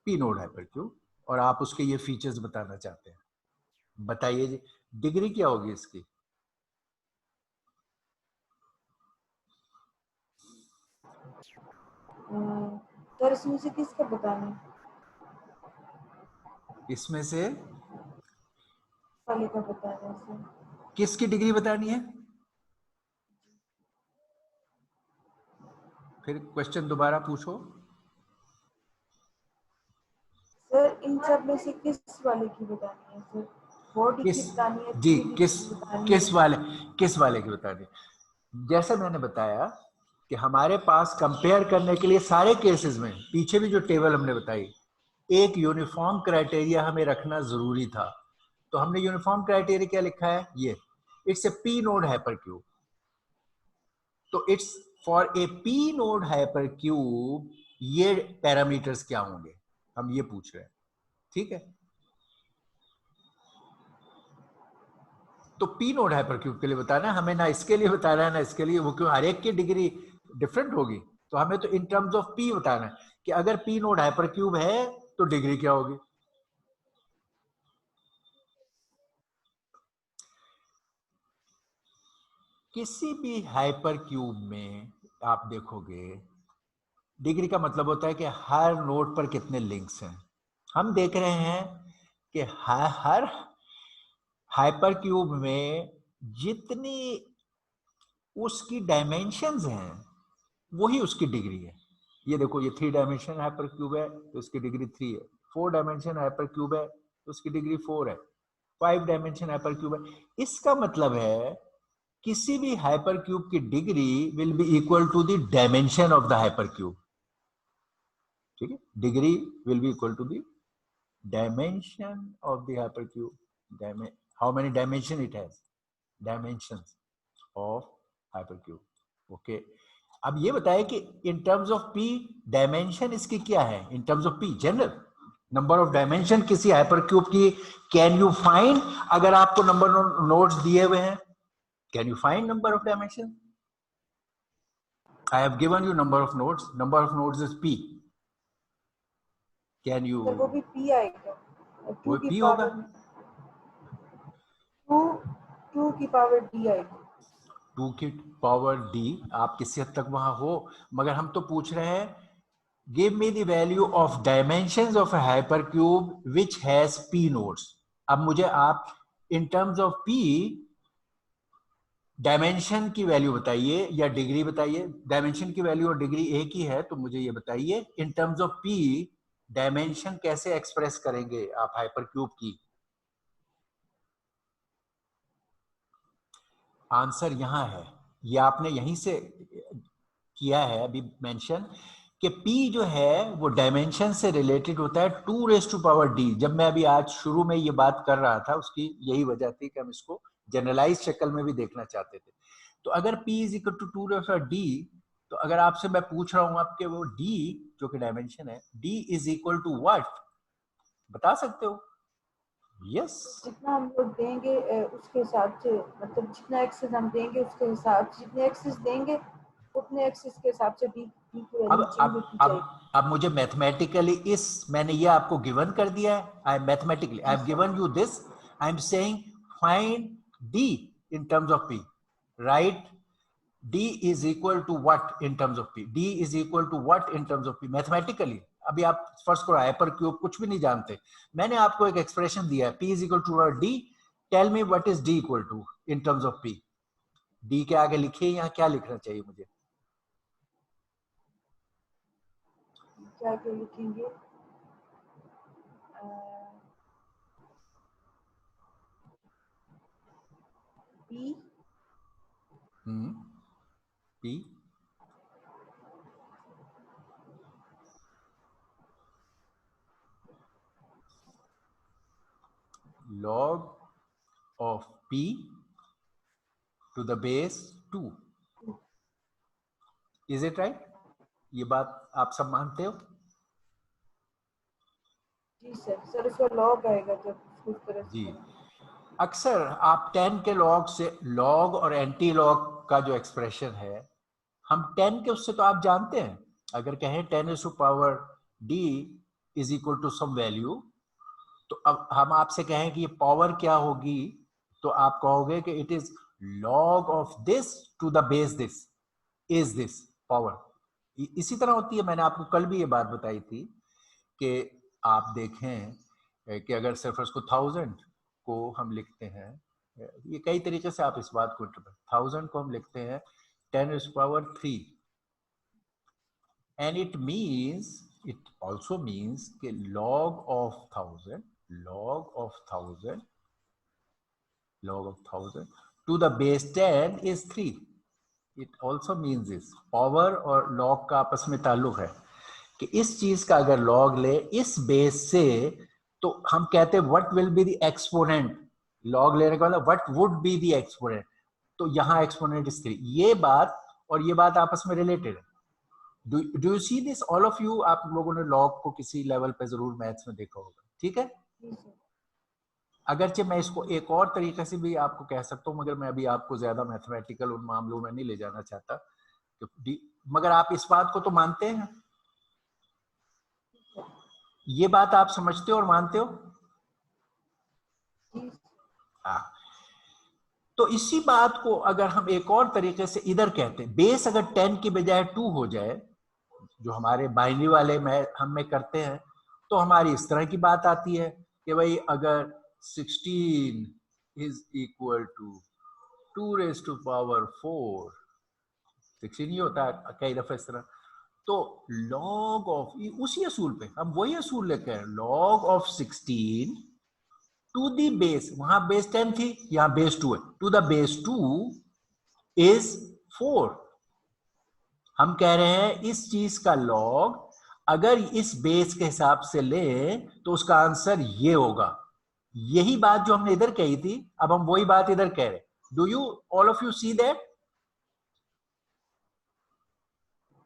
S1: P node hypercube, और आप उसके ये फीचर्स बताना चाहते हैं। बताइए जी, डिग्री क्या होगी इसकी?
S2: सर इसमें से किसका बताना है?
S1: इसमें से
S2: वाले का बताना है सर।
S1: किसकी डिग्री बतानी है? फिर क्वेश्चन दोबारा पूछो।
S2: सर इन सब में से किस वाले की बतानी है सर? 4D की
S1: किस
S2: बतानी है,
S1: जी
S2: 3D
S1: किस
S2: की बतानी
S1: किस
S2: है?
S1: वाले किस वाले की बता दें। जैसे मैंने बताया कि हमारे पास कंपेयर करने के लिए सारे केसेस में पीछे भी जो टेबल हमने बताई, एक यूनिफॉर्म क्राइटेरिया हमें रखना जरूरी था। तो हमने यूनिफॉर्म क्राइटेरिया क्या लिखा है, ये it's a P node hypercube. तो it's for a P node hypercube ये पैरामीटर्स क्या होंगे, हम ये पूछ रहे हैं। ठीक है, तो पी नोड हाइपरक्यूब के लिए बताना है हमें, ना इसके लिए बताना है ना इसके लिए, वो क्यों, हर एक की डिग्री डिफरेंट होगी। तो हमें तो इन टर्म्स ऑफ पी बताना है कि अगर पी नोड हाइपरक्यूब है तो डिग्री क्या होगी। किसी भी हाइपरक्यूब में आप देखोगे डिग्री का मतलब होता है कि हर नोड पर कितने लिंक्स हैं। हम देख रहे हैं कि हर हाइपरक्यूब में जितनी उसकी डायमेंशंस हैं वही उसकी डिग्री है। ये देखो, ये 3 डायमेंशन हाइपरक्यूब है तो उसकी डिग्री 3 है, 4 डायमेंशन हाइपरक्यूब है तो उसकी डिग्री 4 है, 5 डायमेंशन हाइपरक्यूब है। इसका मतलब है किसी भी हाइपरक्यूब की degree will be equal to the dimension of the hypercube. ठीक है, degree will be equal to the dimension of the hypercube. How many dimension it has? Dimensions of hypercube. Okay. अब ये बताए कि in terms of p dimension इसकी क्या है, in terms of p general number of dimension किसी हाइपरक्यूब की कैन यू फाइंड, अगर आपको नंबर ऑफ नोड्स दिए हुए हैं can you find number of dimension. I have given you number of nodes is p, can you,
S2: sir वो भी p आएगा,
S1: वो
S2: 2 की
S1: p होगा।
S2: पावर 2 2 की पावर d आएगी।
S1: 2 की पावर d, आप किसी हद तक वहां हो, मगर हम तो पूछ रहे हैं give me the value of dimensions of a hypercube which has p nodes. अब मुझे आप इन टर्म्स ऑफ p डायमेंशन की वैल्यू बताइए या डिग्री बताइए। डायमेंशन की वैल्यू और डिग्री एक ही है, तो मुझे ये बताइए इन टर्म्स ऑफ p डायमेंशन कैसे एक्सप्रेस करेंगे आप हाइपरक्यूब की। आंसर यहां है, ये आपने यहीं से किया है अभी मेंशन कि p जो है वो डायमेंशन से रिलेटेड होता है 2⁻d। जब मैं अभी आज शुरू में ये बात कर रहा था उसकी यही वजह थी कि हम इसको जनरलाइज शक्ल में भी देखना चाहते थे। तो अगर p is equal to 2⁻d, तो अगर आपसे मैं पूछ रहा हूं आपके वो d जो कि डायमेंशन है, d is equal to what, बता सकते हो? यस।
S2: जितना हम लोग देंगे उसके हिसाब से, मतलब जितना एक्सेस हम देंगे उसके हिसाब से, जितने एक्सेस देंगे उतने एक्सेस के हिसाब से डी की
S1: अब
S2: वैल्यू चेंज
S1: अब
S2: होती
S1: अब
S2: जाएगी।
S1: अब मुझे मैथमेटिकली इस, मैंने ये आपको गिवन कर दिया है, I mathematically I
S2: g
S1: have
S2: sir.
S1: Given you this, I am saying find d in terms of p, right? d is equal to what in terms of p, d is equal to what in terms of p mathematically. अभी आप फर्स्ट को हाइपर क्यूब कुछ भी नहीं जानते, मैंने आपको एक एक्सप्रेशन दिया है p is equal to d, tell me what is d equal to in terms of p। d के आगे लिखिए, यहाँ क्या लिखना चाहिए मुझे?
S2: क्या क्या लिखेंगे? P
S1: p log of p to the base 2, is it right? ये बात आप सब मानते हो?
S2: जी सर। सर उसका लॉग आएगा जब उसको इस तरह से
S1: जी,
S2: करेंगे।
S1: अक्सर आप 10 के लॉग से, लॉग और एंटी लॉग का जो एक्सप्रेशन है, हम 10 के उससे तो आप जानते हैं, अगर कहें 10⁻d is equal to some value, तो अब हम आपसे कहें कि ये पावर क्या होगी, तो आप कहोगे कि it is log of this to the base this is this power. इसी तरह होती है, मैंने आपको कल भी ये बात बताई थी कि आप देखें कि अगर सिर्फ उसको 1000 को हम लिखते हैं, ये कई तरीके से आप इस बात को 1000 को हम लिखते हैं 10⁻³ and it means it also means कि log of 1000 to the base 10 is 3. It also means this. Power और log का आपस में ताल्लुक है कि इस चीज का अगर log ले इस बेस से तो हम कहते हैं what will be the exponent. log लेने का मतलब what would be the exponent. तो यहाँ exponent is 3. ये बात और ये बात आपस में रिलेटेड है. Do you see this all of you? आप लोगों ने log को किसी लेवल पे जरूर मैथ्स में देखा होगा. ठीक है. अगरचे मैं इसको एक और तरीके से भी आपको कह सकता हूँ, मगर मैं अभी आपको ज्यादा मैथमेटिकल उन मामलों में नहीं ले जाना चाहता, मगर आप इस बात को तो मानते हैं, ये बात आप समझते हो और मानते हो. तो इसी बात को अगर हम एक और तरीके से इधर कहते हैं, बेस अगर 10 की बजाय 2 हो जाए, जो हमारे बाइनरी वाले में हम में करते हैं, तो हमारी इस तरह की बात आती है कि भाई अगर 16 is equal to 2 raised to power 4, 16 ही होता है कई दफे इस तरह, तो log of, उसी असूल पे हम वही असूल लेके हैं, log of 16 to the base, वहां बेस 10 थी, यहां बेस 2 है, to the base 2 is 4. हम कह रहे हैं इस चीज का log अगर इस बेस के हिसाब से ले तो उसका आंसर ये होगा. यही बात जो हमने इधर कही थी, अब हम वही बात इधर कह रहे हैं. Do you all of you see that?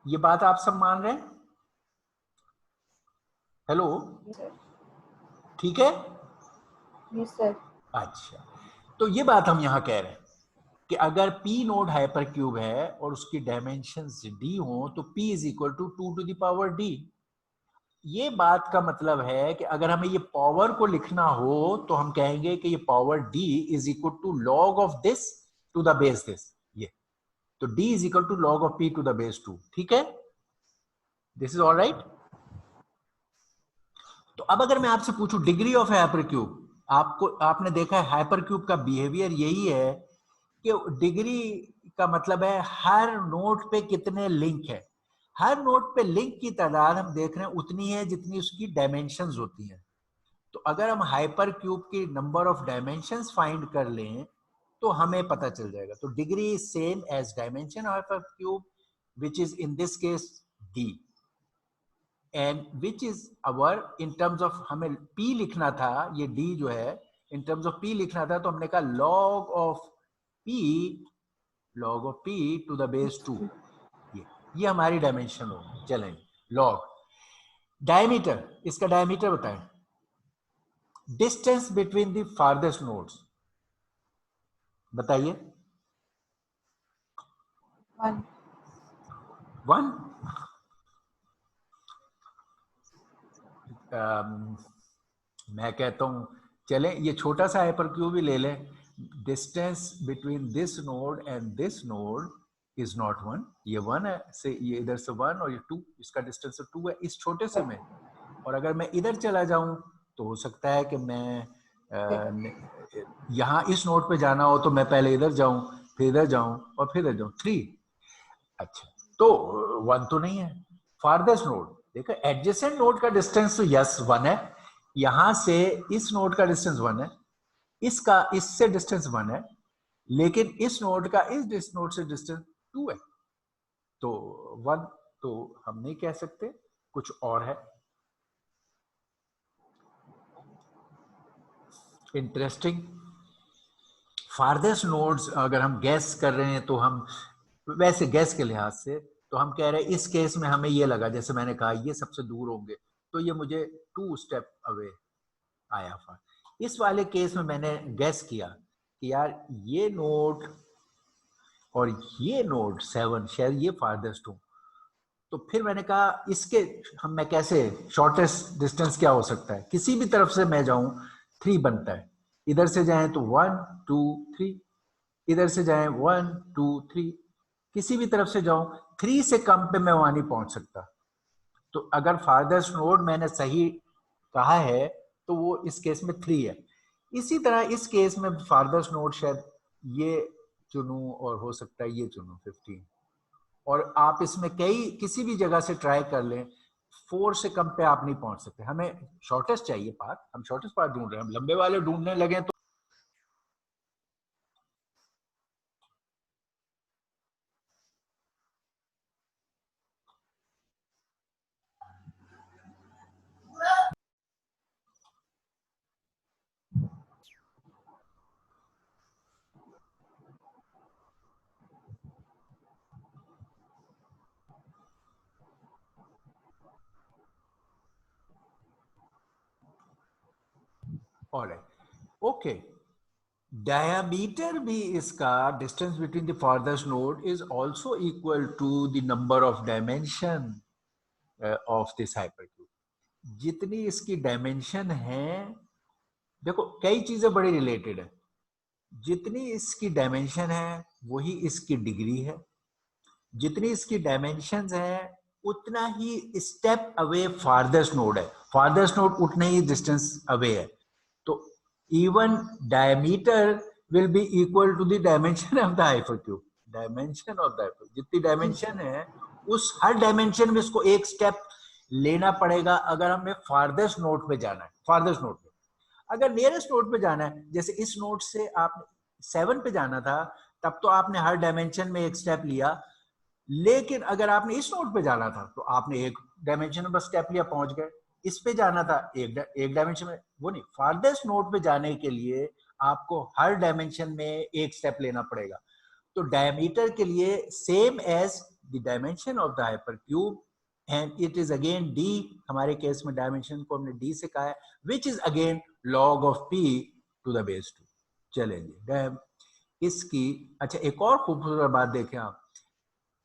S1: ये बात आप सब मान रहे हैं? हेलो, ठीक है.
S2: Yes sir.
S1: अच्छा, तो ये बात हम यहां कह रहे हैं कि अगर P नोड हाइपर क्यूब है और उसकी डायमेंशंस D हो तो P is equal to 2 to the power D. ये बात का मतलब है कि अगर हमें ये पावर को लिखना हो तो हम कहेंगे कि ये power D is equal to log of this to the base this. ये तो D is equal to log of P to the base 2. ठीक है, दिस इज ऑल राइट. तो अब अगर मैं आपसे पूछूं डिग्री ऑफ हाइपर क्यूब, आपने देखा है हाइपर क्यूब का बिहेवियर यही है कि डिग्री का मतलब है हर नोड पे कितने लिंक है. हर नोड पे लिंक की तादाद हम देख रहे हैं उतनी है जितनी उसकी डायमेंशंस होती हैं. तो अगर हम हाइपर क्यूब की नंबर ऑफ डायमेंशंस फाइंड कर लें तो हमें पता चल जाएगा. तो degree is same as dimension of hypercube which is in this case D, and which is our in terms of, हमें P लिखना था, ये D जो है इन टर्म्स ऑफ P लिखना था, तो हमने कहा log of P to the base 2. ये हमारी डायमेंशन होगी. चलें, लॉग डायमीटर, इसका डायमीटर बताएं. Distance between the farthest nodes बताइए. 1. मैं कहता हूं चलें ये छोटा सा हाइपर क्यूब ही ले लें. Distance between this node and this node is not 1. ये 1 है, से ये इधर से 1 और ये 2, इसका डिस्टेंस 2 है इस छोटे से में. और अगर मैं इधर चला जाऊं तो हो सकता है कि मैं यहां इस नोड पे जाना हो तो मैं पहले इधर जाऊं, फिर इधर जाऊं और फिर इधर जाऊं. 3. अच्छा, तो 1 तो नहीं है. फारदेस्ट नोड देखो, एडजेसेंट नोड का डिस्टेंस तो यस 1 है, यहां से इस नोड का डिस्टेंस 1 है, इसका इससे डिस्टेंस 1 है, लेकिन इस नोड का इस नोड से डिस्टेंस 2 है. तो 1 तो हम नहीं कह सकते, कुछ और है. इंटरेस्टिंग. फारदेस्ट नोड्स अगर हम गैस कर रहे हैं तो हम वैसे गैस के लिहाज से तो हम कह रहे हैं इस केस में हमें ये लगा, जैसे मैंने कहा ये सबसे दूर होंगे तो ये मुझे 2 स्टेप अवे आया था. इस वाले केस में मैंने गैस किया कि यार ये नोड और ये नोड 7 शायद ये फारदेस्ट हो. तो फिर मैंने कहा इसके मैं कैसे, शॉर्टेस्ट डिस्टेंस क्या हो सकता है, किसी भी तरफ से मैं जाऊं 3 बनता है. इधर से जाएं तो 1 2 3, इधर से जाएं 1 2 3, किसी भी तरफ से जाऊं 3 से कम पे मैं वहां नहीं पहुंच सकता. तो अगर फारदेस्ट नोड मैंने सही कहा है तो वो इस केस में 3 है. इसी तरह इस केस में फारदेस्ट नोड शायद ये चुनूं और हो सकता है ये चुनूं 15. और आप इसमें किसी भी जगह से ट्राई कर लें 4 से कम पे आप नहीं पहुंच सकते। हमें शॉर्टेस्ट चाहिए पाथ, हम शॉर्टेस्ट पाथ ढूंढ रहे हैं। हम लंबे वाले ढूंढने लगे तो ऑलराइट ओके। डायमीटर भी इसका, distance between the farthest node is also equal to the number of dimension of this hypercube. जितनी इसकी डायमेंशन है, देखो कई चीजें बड़ी रिलेटेड है। जितनी इसकी डायमेंशन है वही इसकी डिग्री है, जितनी इसकी डायमेंशंस है उतना ही स्टेप अवे फारदेस्ट नोड है, फारदेस्ट नोड उतना ही डिस्टेंस अवे है। तो even diameter will be equal to the dimension of the hypercube. Dimension of the hypercube, जितनी डायमेंशन है उस हर डायमेंशन में इसको एक स्टेप लेना पड़ेगा अगर हमें फारदेस्ट नोड पे जाना है। फारदेस्ट नोड पे, अगर नियरेस्ट नोड पे जाना है, जैसे इस नोड से आप 7 पे जाना था, तब तो आपने हर डायमेंशन में एक स्टेप लिया। लेकिन अगर आपने इस नोड पे जाना था तो आपने एक डायमेंशन में बस स्टेप लिया, पहुंच गए। इस पे जाना था एक डायमेंशन में, वो नहीं, फारदेस्ट नोड पे जाने के लिए आपको हर डायमेंशन में एक स्टेप लेना पड़ेगा। तो डायमीटर के लिए same as the dimension of the hypercube, and it is again D. हमारे केस में डायमेंशन को हमने डी से कहा है, which is again log of p to the base 2। चलेंगे इसकी, अच्छा एक और खूबसूरत बात देखें आप,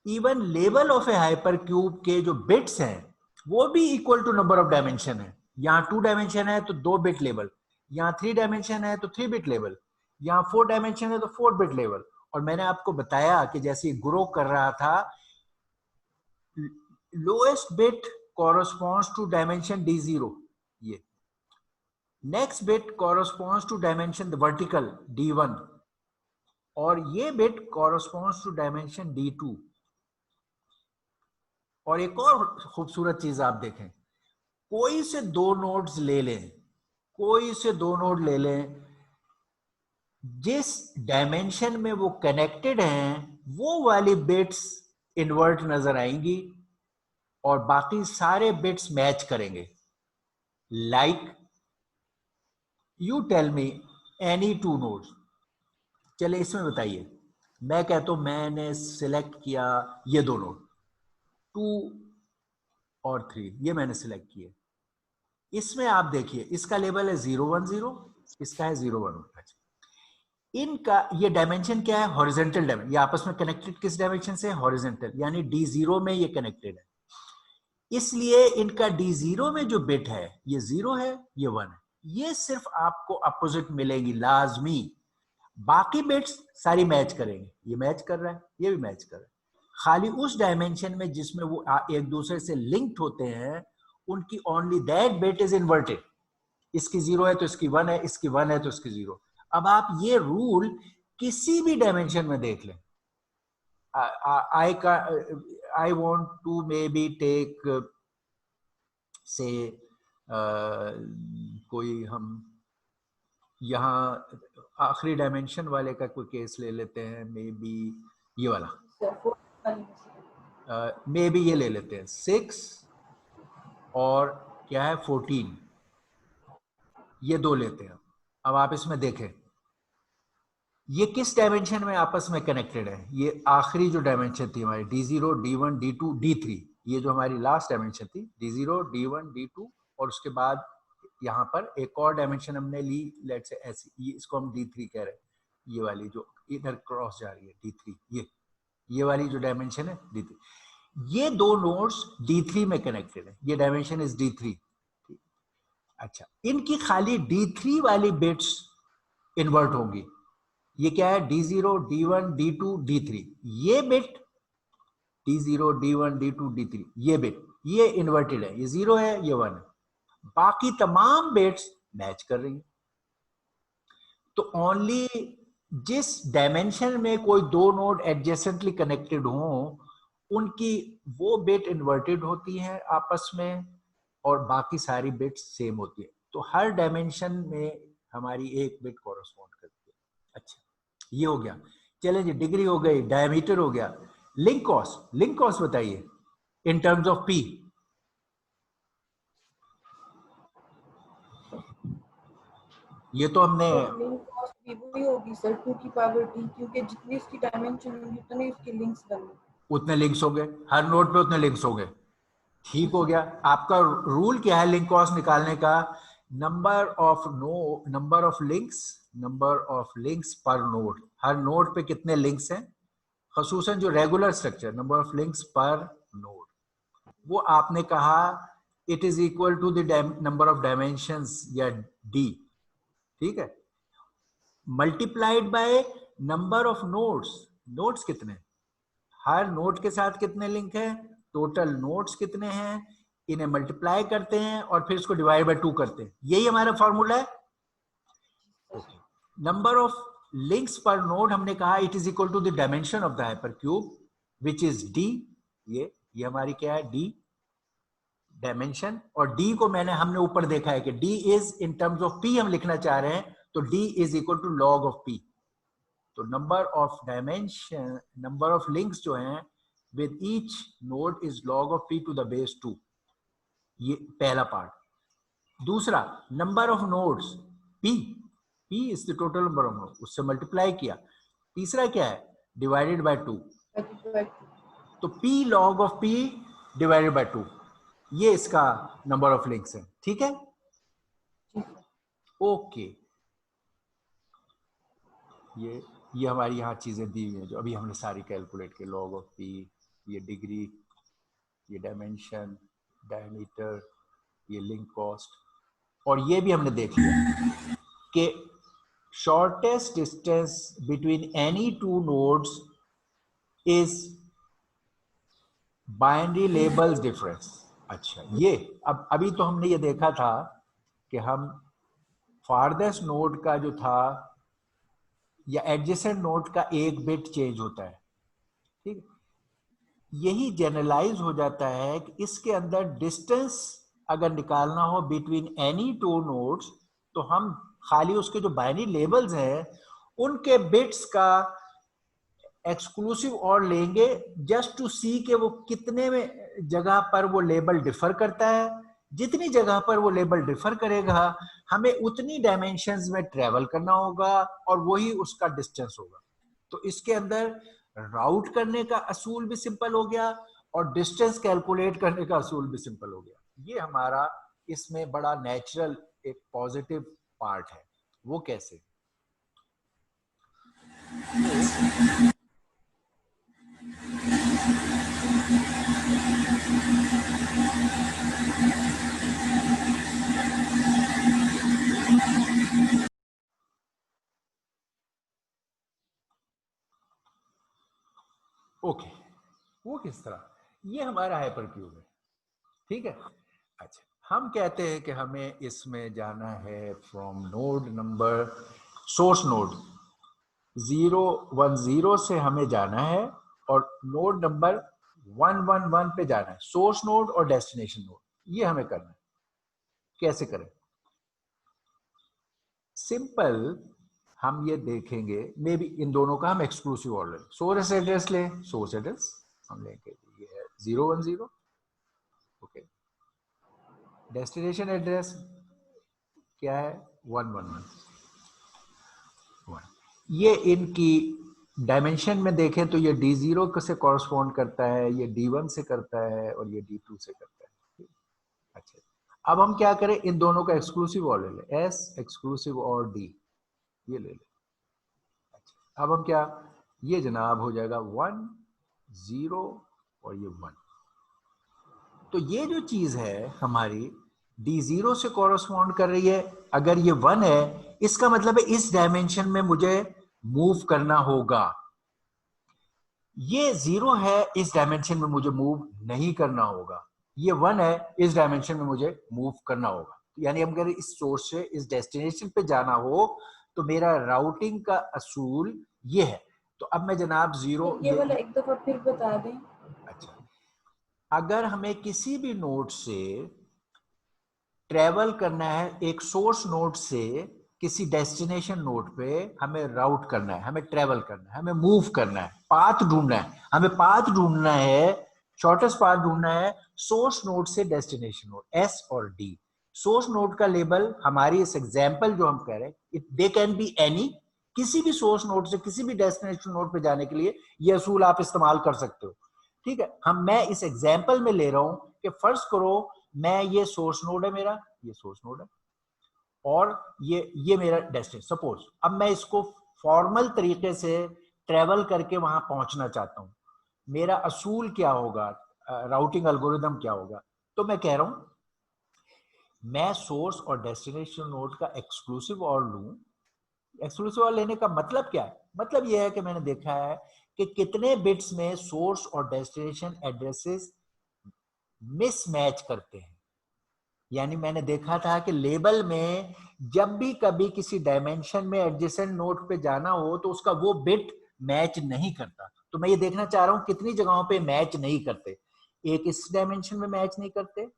S1: even level of a hypercube के जो बिट्स हैं वो भी equal to number of dimension है। यहाँ 2 डायमेंशन है तो 2 बिट लेवल, यहाँ 3 डायमेंशन है तो 3 बिट लेवल, यहाँ 4 डायमेंशन है तो 4 बिट लेवल। और मैंने आपको बताया कि जैसे ग्रो कर रहा था, lowest bit corresponds to dimension d0, ये next bit corresponds to dimension vertical d1, और ये bit corresponds to dimension d2। और एक और खूबसूरत चीज आप देखें, कोई से 2 नोड्स ले लें, कोई से 2 नोड ले लें, जिस डायमेंशन में वो कनेक्टेड हैं वो वाली बिट्स इन्वर्ट नजर आएंगी और बाकी सारे बिट्स मैच करेंगे। Like you tell me any 2 nodes. चले इसमें बताइए, मैं कहता हूं मैंने सिलेक्ट किया ये 2 नोड 2 और 3, ये मैंने सिलेक्ट किए। इसमें आप देखिए इसका लेवल है 010, इसका है 011। इनका ये डायमेंशन क्या है? Horizontal dimension. ये आपस में कनेक्टेड किस डायमेंशन से? हॉरिजेंटल, यानी d0 में ये कनेक्टेड है। इसलिए इनका d0 में जो बिट है ये 0 है, ये 1 है। ये सिर्फ आपको अपोजिट मिलेंगी लाजमी, बाकी बिट्स सारी मैच करेंगे। ये मैच कर रहा है, ये भी मैच कर रहा है। खाली उस डायमेंशन में जिसमें वो एक दूसरे से लिंक्ड होते हैं, उनकी only that bit is inverted. इसकी 0 है तो इसकी 1 है, इसकी 1 है तो इसकी 0। अब आप ये रूल किसी भी डायमेंशन में देख लें। I want to maybe take से कोई हम यहाँ आखिरी डायमेंशन वाले का कोई केस ले लेते हैं, मे बी ये वाला, मे बी ये ले लेते हैं 6 और क्या है 14, ये 2 लेते हैं। अब आप इसमें देखें ये किस डायमेंशन में आपस में कनेक्टेड है। ये आखिरी जो डायमेंशन थी हमारी d0, d1, d2, d3, ये जो हमारी लास्ट डायमेंशन थी d0, d1, d2, और उसके बाद यहाँ पर एक और डायमेंशन हमने ली, लेट्स से ऐसी, ये इसको हम d3 कह रहे हैं। ये वाली जो इधर क्रॉस जा रही है d3, ये वाली जो डायमेंशन है d3, ये 2 नोड्स d3 में कनेक्टेड है। ये डायमेंशन इज d3। अच्छा, इनकी खाली d3 वाली बिट्स इन्वर्ट होंगी। ये क्या है? d0, d1, d2, d3। ये bit d0, d1, d2, d3, ये बिट ये इन्वर्टेड है, ये 0 है, ये 1 है। बाकी तमाम बिट्स मैच कर रही है। तो ओनली जिस डायमेंशन में कोई 2 नोड एडजेसेंटली कनेक्टेड हो उनकी वो बिट इन्वर्टेड होती हैं आपस में और बाकी सारी बिट्स सेम होती है। तो हर डायमेंशन में हमारी एक बिट कॉरस्पॉन्ड करती है। अच्छा, ये हो गया। चले जी, डिग्री हो गई, डायमीटर हो गया। लिंक कॉस्ट बताइए इन टर्म्स ऑफ पी। ये तो हमने
S2: तो लिंक कॉस्ट भी वही होगी सर, 2 की पावर d, क्योंकि जितनी उसकी डायमेंशन होंगी उतने उसके लिंक्स बनेंगे।
S1: उतने लिंक्स हो गए, हर नोड पे उतने लिंक्स हो गए।
S2: जी
S1: ठीक हो
S2: सर।
S1: गया। आपका रूल क्या है लिंक कॉस्ट निकालने का? Number of links per node. हर नोड पे कितने लिंक्स हैं, खसूसन जो regular structure, number of links per node, वो आपने कहा it is equal to the number of dimensions या डी, ठीक है, multiplied by number of nodes. Nodes कितने, हर नोड के साथ कितने लिंक हैं, टोटल नोड्स कितने हैं, इन्हें मल्टीप्लाई करते हैं और फिर इसको डिवाइड बाय 2 करते हैं। यही हमारा फॉर्मूला है। Okay, number of links per node हमने कहा it is equal to the dimension of the hypercube which is D. ये हमारी क्या है, डी डायमेंशन। और डी को हमने ऊपर देखा है कि d is in terms of p हम लिखना चाह रहे हैं, तो d is equal to log of p. तो number of dimension, number of links जो हैं with each node is log of p to the base 2। ये पहला पार्ट। दूसरा, number of nodes p, p is the total number of node, उससे मल्टीप्लाई किया। तीसरा क्या है, डिवाइडेड बाय 2। तो p log of P divided by 2, ये इसका नंबर ऑफ लिंक्स है। ठीक है, ओके। ये हमारी यहाँ चीजें दी हुई हैं जो अभी हमने सारी कैलकुलेट की, लॉग ऑफ पी, ये डिग्री, ये डायमेंशन, डायमीटर, ये लिंक कॉस्ट। और ये भी हमने देख लिया कि shortest distance between any two nodes is binary labels difference. अच्छा, ये अभी तो हमने ये देखा था कि हम फारदेस्ट नोड का जो था या एडजेसेंट नोड का एक बिट चेंज होता है, ठीक है। यही जनरलाइज हो जाता है कि इसके अंदर डिस्टेंस अगर निकालना हो बिटवीन एनी टू नोड्स, तो हम खाली उसके जो बाइनरी लेबल्स हैं उनके बिट्स का एक्सक्लूसिव और लेंगे, जस्ट टू सी कि वो कितने में जगह पर वो लेबल डिफर करता है। जितनी जगह पर वो लेबल डिफर करेगा हमें उतनी डायमेंशंस में ट्रेवल करना होगा और वही उसका डिस्टेंस होगा। तो इसके अंदर राउट करने का असूल भी सिंपल हो गया और डिस्टेंस कैलकुलेट करने का असूल भी सिंपल हो गया। ये हमारा इसमें बड़ा नेचुरल एक पॉजिटिव पार्ट है। वो कैसे? ओके, वो किस तरह, ये हमारा हाइपरक्यूब है, ठीक है। अच्छा, हम कहते हैं कि हमें इसमें जाना है from node number, source node 010 से हमें जाना है और नोड नंबर 111 पे जाना है, सोर्स नोड और डेस्टिनेशन नोड। ये हमें करना है। कैसे करें? सिंपल, हम ये देखेंगे, मे बी इन दोनों का हम एक्सक्लूसिव ऑर्डर, सोर्स एड्रेस लें, सोर्स एड्रेस हम लेंगे, ये है 010, ओके। डेस्टिनेशन एड्रेस क्या है, 111। ये इनकी डायमेंशन में देखें तो ये D0 से कॉरस्पॉन्ड करता है, ये D1 से करता है और ये D2 से करता है। अच्छा, अब हम क्या करें, इन दोनों का एक्सक्लूसिव और ले लें, S एक्सक्लूसिव और D, ये ले लें। अच्छा, अब हम क्या, ये जनाब हो जाएगा 1 0 और ये 1। तो ये जो चीज है हमारी D0 से कॉरस्पॉन्ड कर रही है। अगर ये 1 है, इसका मतलब है इस डायमेंशन में मुझे मूव करना होगा। ये 0 है, इस डायमेंशन में मुझे मूव नहीं करना होगा। ये 1 है, इस डायमेंशन में मुझे मूव करना होगा। यानी अगर इस सोर्स से इस डेस्टिनेशन पे जाना हो तो मेरा राउटिंग का असूल ये है। तो अब मैं जनाब 0,
S2: ये वाला एक दफा फिर बता दें।
S1: अच्छा, अगर हमें किसी भी नोड से ट्रेवल करना है, एक सोर्स नोड से किसी डेस्टिनेशन नोड पे हमें राउट करना है, हमें ट्रेवल करना है, हमें मूव करना है, पाथ ढूंढना है, हमें पाथ ढूंढना है, शॉर्टेस्ट पाथ ढूंढना है सोर्स नोड से डेस्टिनेशन नोड, एस और डी। सोर्स नोड का लेबल हमारी इस एग्जांपल जो हम कह रहे हैं, दे कैन बी एनी, किसी भी सोर्स नोड से किसी भी डेस्टिनेशन नोड पे जाने के लिए ये असूल आप इस्तेमाल कर सकते हो। ठीक है, मैं इस एग्जांपल में ले रहा हूं कि फर्ज करो मैं, ये सोर्स नोड है मेरा, ये सोर्स नोड है और ये मेरा डेस्टिनेशन। सपोज अब मैं इसको फॉर्मल तरीके से ट्रेवल करके वहां पहुंचना चाहता हूं, मेरा असूल क्या होगा, राउटिंग एल्गोरिदम क्या होगा? तो मैं कह रहा हूं मैं सोर्स और डेस्टिनेशन नोड का एक्सक्लूसिव और लूं। एक्सक्लूसिव और लेने का मतलब क्या है? मतलब यह है कि मैंने देखा है कि कितने बिट्स में सोर्स और डेस्टिनेशन एड्रेसेस मिसमैच करते हैं। यानी मैंने देखा था कि लेबल में जब भी कभी किसी डायमेंशन में एडजेसेंट नोड पे जाना हो तो उसका वो बिट मैच नहीं करता। तो मैं ये देखना चाह रहा हूं कितनी जगहों पे मैच नहीं करते। एक इस डायमेंशन में मैच नहीं करते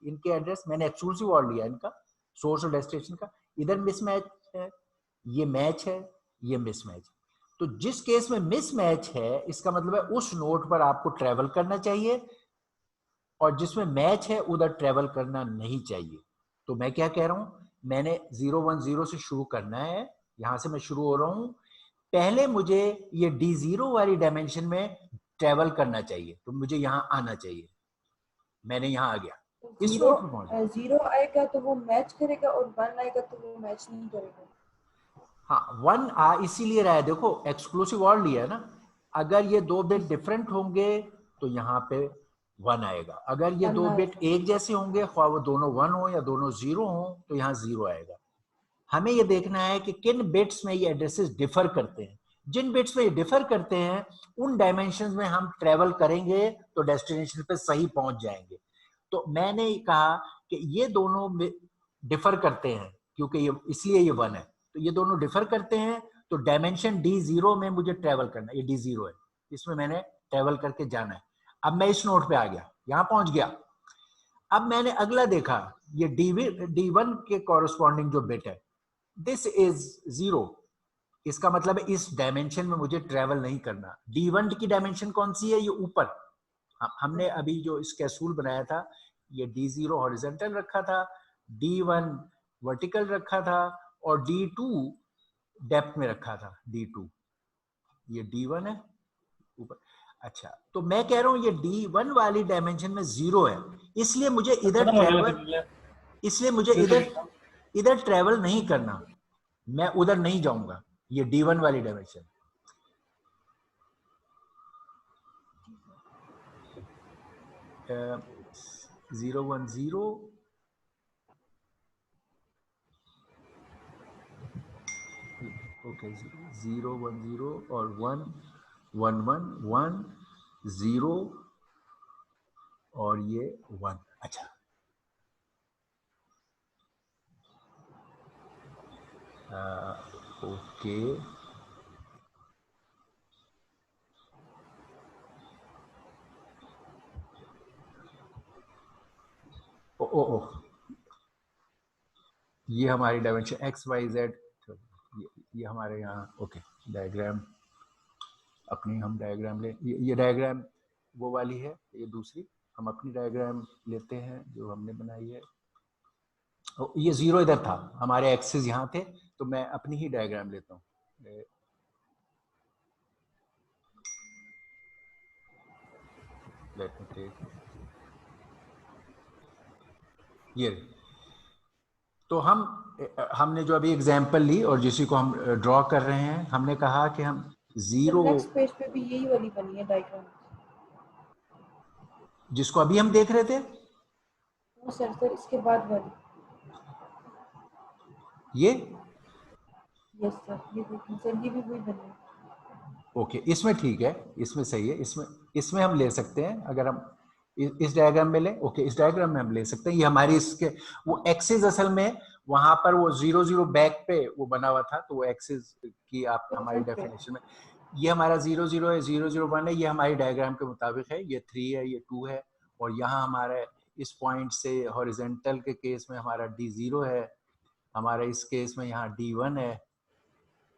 S1: इनके एड्रेस, मैंने एक्सक्लूसिव और लिया इनका, सोर्स और डेस्टिनेशन का। इधर मिसमैच है, ये मैच है, ये मिसमैच। तो जिस केस में मिसमैच है इसका मतलब है उस नोड पर आपको ट्रेवल करना चाहिए और जिसमें मैच है उधर ट्रेवल करना नहीं चाहिए। तो मैं क्या कह रहा हूं, मैंने 010 से शुरू करना है, यहां से मैं शुरू हो रहा हूं, पहले मुझे ये D0 वाली डायमेंशन में ट्रेवल करना चाहिए, तो मुझे यहां आना चाहिए। मैंने यहां आ गया, इस
S2: जीरो
S1: नोड पर पहुंच गया।
S2: जीरो आएगा तो वो मैच करेगा और वन आएगा तो वो मैच नहीं करेगा।
S1: हाँ, वन आ इसीलिए रहा है, देखो एक्सक्लूसिव और लिया है ना। अगर ये दो बिट डिफरेंट होंगे तो यहाँ पे वन आएगा, अगर ये
S2: वन
S1: दो बिट
S2: आएगा।
S1: एक जैसे होंगे, ख्वाह वो दोनों वन हो या दोनों जीरो हो, तो यहाँ जीरो आएगा। हमें ये देखना है कि किन बिट्स में ये एड्रेसेस डिफर करते हैं। जिन बिट्स में ये डिफर करते हैं उन डायमेंशन में हम ट्रेवल करेंगे तो डेस्टिनेशन पे सही पहुंच जाएंगे। तो मैंने कहा कि ये दोनों डिफर करते हैं क्योंकि ये, इसलिए ये वन है, तो ये दोनों डिफर करते हैं। तो डायमेंशन D0 में मुझे ट्रेवल करना है, ये D0 है, इसमें मैंने ट्रेवल करके जाना है। अब मैं इस नोड पे आ गया, यहां पहुंच गया। अब मैंने अगला देखा, ये D1 के कॉरेस्पॉन्डिंग जो बिट है, दिस इज जीरो। इसका मतलब है इस डायमेंशन में मुझे ट्रेवल नहीं करना। D1 की डायमेंशन कौन सी है? ये ऊपर। हमने अभी जो इसका असूल बनाया था, ये D0 हॉरिजॉन्टल रखा था, D1 वर्टिकल रखा था और D2 डेप्थ में रखा था। D2 ये D1 है ऊपर। अच्छा, तो मैं कह रहा हूं ये D1 वाली डायमेंशन में जीरो है, इसलिए मुझे इधर
S3: खत्म हो गया
S1: ट्रेवल, इसलिए मुझे इधर इधर ट्रेवल नहीं करना, मैं उधर नहीं जाऊंगा। ये D1 वाली डायमेंशन। 010 ओके, 010 और 11110 और ये 1। अच्छा, ओके, ओ ओ ओ, ये हमारी डायमेंशन XYZ, ये हमारे यहाँ। ओके, डायग्राम अपनी हम डायग्राम ले, ये डायग्राम वो वाली है, ये दूसरी हम अपनी डायग्राम लेते हैं जो हमने बनाई है। ये जीरो इधर था, हमारे एक्सिस यहाँ थे, तो मैं अपनी ही डायग्राम लेता हूँ। लेट मी टेक ये। तो हमने जो अभी एग्जांपल ली और जिसी को हम ड्रॉ कर रहे हैं, हमने कहा कि हम
S2: सर
S1: जीरो,
S2: नेक्स्ट पेज पे भी यही वाली बनी है डायग्राम।
S1: जिसको अभी हम देख रहे थे,
S2: हाँ सर इसके बाद वाली।
S1: ये
S2: यस सर, ये देखिए सर ये भी वही बनी है।
S1: ओके, इसमें ठीक है, इसमें सही है, इसमें हम ले सकते हैं। अगर हम इस डायग्राम में लें, ओके, इस डायग्राम में हम ले सकते हैं। ये हमारी इसके वो एक्सिस असल में वहां पर वो 0 0 बैक पे वो बना हुआ था, तो वो एक्सिस की आप हमारी
S2: फ्रंट पे।
S1: डेफिनेशन में ये हमारा 0 0 है, 0 0 1 है, ये हमारी डायग्राम के मुताबिक है, ये 3 है, ये 2 है, और यहाँ हमारा इस पॉइंट से हॉरिजेंटल के केस में हमारा D0 है, हमारा इस केस में यहाँ D1 है,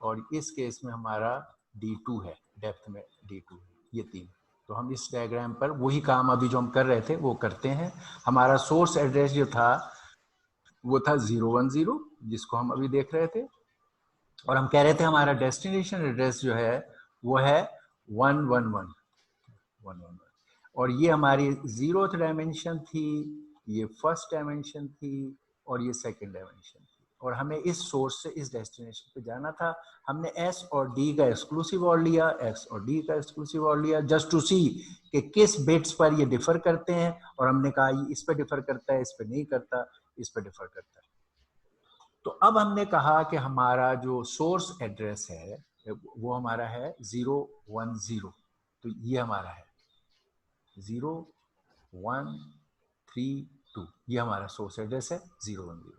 S1: और इस केस में हमारा D2 है, डेप्थ में D2 है, ये 3। तो हम इस डायग्राम पर वही काम अभी जो हम कर रहे थे वो करते हैं। हमारा सोर्स एड्रेस जो था वो था 010, जिसको हम अभी देख रहे थे, और हम कह रहे थे हमारा डेस्टिनेशन एड्रेस जो है वो है 111 111, और ये हमारी 0th डायमेंशन थी, ये फर्स्ट डायमेंशन थी, और ये सेकंड डायमेंशन थी, और हमें इस सोर्स से इस डेस्टिनेशन पे जाना था। हमने S और D का एक्सक्लूसिव और लिया, X और D का एक्सक्लूसिव और लिया, जस्ट टू सी कि किस बिट्स पर ये डिफर करते हैं, और हमने कहा ये इस पे डिफर करता है, इस पे नहीं करता, इस पे डिफर करता है। तो अब हमने कहा कि हमारा जो सोर्स एड्रेस है वो हमारा है 010, तो ये हमारा है 0132, ये हमारा सोर्स एड्रेस है 010,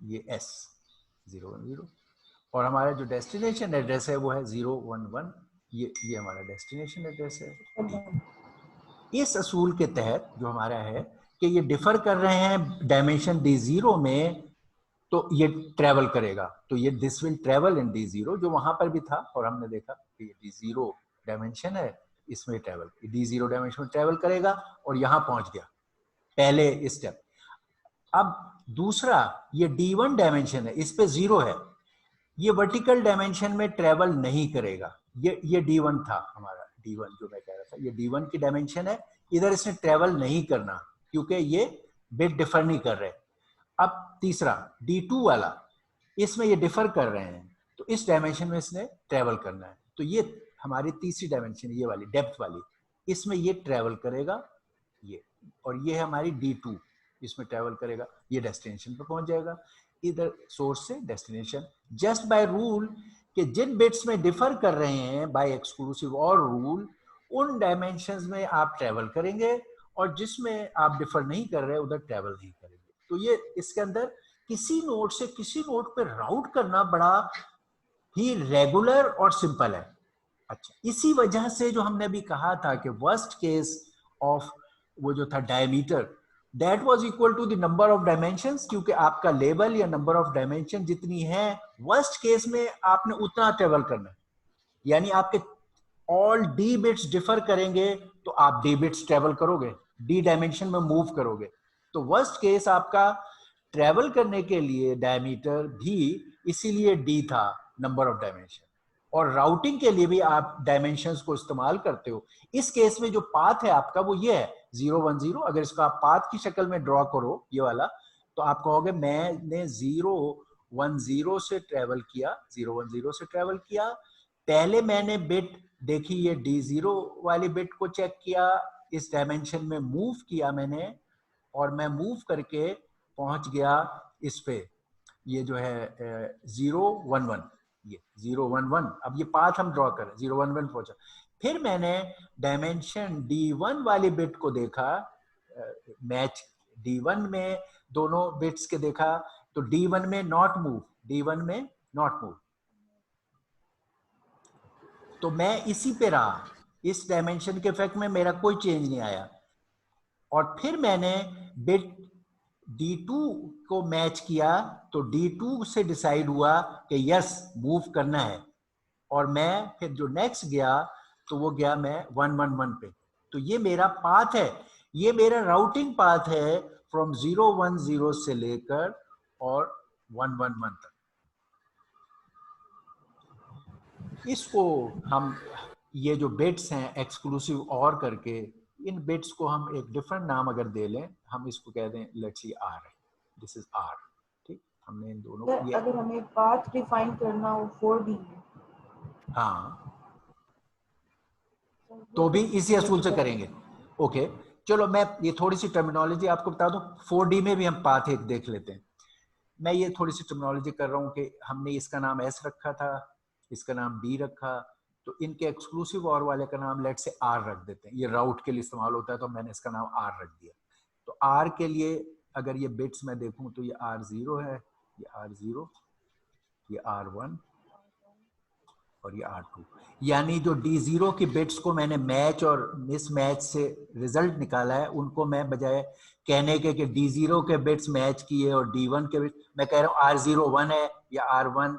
S1: ये S 010, और हमारा जो डेस्टिनेशन एड्रेस है वो है 011, ये हमारा डेस्टिनेशन एड्रेस है। इस असूल के तहत जो हमारा है कि ये डिफर कर रहे हैं डायमेंशन D0 में, तो ये ट्रेवल करेगा, तो ये this will travel in D0, जो वहां पर भी था, और हमने देखा कि ये D0 डायमेंशन है, इसमें ट्रेवल D0 डायमेंशन में ट्रेवल करेगा, और यहां पहुंच गया पहले स्टेप। अब दूसरा ये D1 डायमेंशन है, इस पे 0 है, ये वर्टिकल डायमेंशन में ट्रेवल नहीं करेगा, ये D1 था हमारा, D1 जो मैं कह रहा था, ये D1 की डायमेंशन है, इधर इसने ट्रेवल नहीं करना क्योंकि ये बिट डिफर नहीं कर रहे। अब तीसरा D2 वाला, इसमें ये डिफर कर रहे हैं, तो इस डायमेंशन में इसने ट्रेवल करना है, तो ये हमारी तीसरी डायमेंशन, ये वाली डेप्थ वाली, इसमें ये ट्रेवल करेगा, ये, और ये है हमारी D2, इसमें ट्रेवल करेगा, ये डेस्टिनेशन पर पहुंच जाएगा, इधर सोर्स से डेस्टिनेशन, जस्ट बाय रूल कि जिन बिट्स में डिफर कर रहे हैं बाय एक्सक्लूसिव और रूल, उन डायमेंशंस में आप ट्रेवल करेंगे, और जिसमें आप डिफर नहीं कर रहे उधर ट्रेवल नहीं करेंगे। तो ये इसके अंदर किसी नोड से किसी नोड पे राउट करना बड़ा ही रेगुलर और सिंपल है। अच्छा, इसी वजह से जो हमने अभी कहा था कि वर्स्ट केस ऑफ वो जो था diameter, that was equal to the number of dimensions, क्योंकि आपका लेवल या नंबर ऑफ डायमेंशन जितनी है, वर्स्ट केस में आपने उतना ट्रेवल करना है, यानी आपके ऑल डी बिट्स डिफर करेंगे तो आप डी बिट्स ट्रेवल करोगे, डी डायमेंशन में मूव करोगे, तो वर्स्ट केस आपका ट्रेवल करने के लिए डायमीटर भी इसीलिए डी था, नंबर ऑफ डायमेंशन, और राउटिंग के लिए भी आप डायमेंशंस को इस्तेमाल करते हो। इस केस में जो पाथ है आपका वो ये है 010, अगर इसको आप पाथ की शक्ल में ड्रॉ करो ये वाला, तो आप कहोगे मैंने 010 से ट्रेवल किया, 010 से ट्रेवल किया, पहले मैंने बिट देखी, ये D0 वाली बिट को चेक किया, इस डायमेंशन में मूव किया मैंने, और मैं मूव करके पहुंच गया इस पे, ये जो है 011, ये 011, अब ये पाथ हम ड्रॉ करें, 011 पहुंचा, फिर मैंने डायमेंशन D1 वाली बिट को देखा, मैच D1 में दोनों बिट्स के देखा, तो D1 में नॉट मूव, D1 में नॉट मूव, तो मैं इसी पे रहा, इस डायमेंशन के इफेक्ट में मेरा कोई चेंज नहीं आया, और फिर मैंने बिट D2 को मैच किया, तो D2 से डिसाइड हुआ कि यस मूव करना है, और मैं फिर जो नेक्स्ट गया तो वो गया मैं 111 पे, तो ये मेरा पाथ है, ये मेरा राउटिंग पाथ है फ्रॉम 010 से लेकर और 111 तक। इसको हम ये जो बिट्स हैं एक्सक्लूसिव और करके, इन बिट्स को हम एक डिफरेंट नाम अगर दे लें, हम इसको कह दें let's see R, this is R, ठीक, हमने इन दोनों को ये,
S2: अगर हमें पाथ डिफाइन करना हो 4D में,
S1: हाँ, तो भी इसी असूल से करेंगे। ओके, चलो मैं ये थोड़ी सी टर्मिनोलॉजी आपको बता दूं, 4D में भी हम पाथ एक देख लेते हैं। मैं ये थोड़ी सी टर्मिनोलॉजी कर रहा हूँ कि हमने इसका नाम एस रखा था, इसका नाम डी रखा, तो इनके एक्सक्लूसिव और वाले का नाम लेट से आर रख देते हैं, ये राउट के लिए इस्तेमाल होता है, तो मैंने इसका नाम आर रख दिया। तो आर के लिए अगर ये बिट्स मैं देखूं तो ये R0 है, ये R0, ये R1, और ये R2। यानी जो D0 की बिट्स को मैंने मैच और मिस मैच से रिजल्ट निकाला है, उनको मैं बजाय कहने के कि D0 के बिट्स मैच किए और D1 के बिट्स, मैं कह रहा हूँ R0 1 है या R1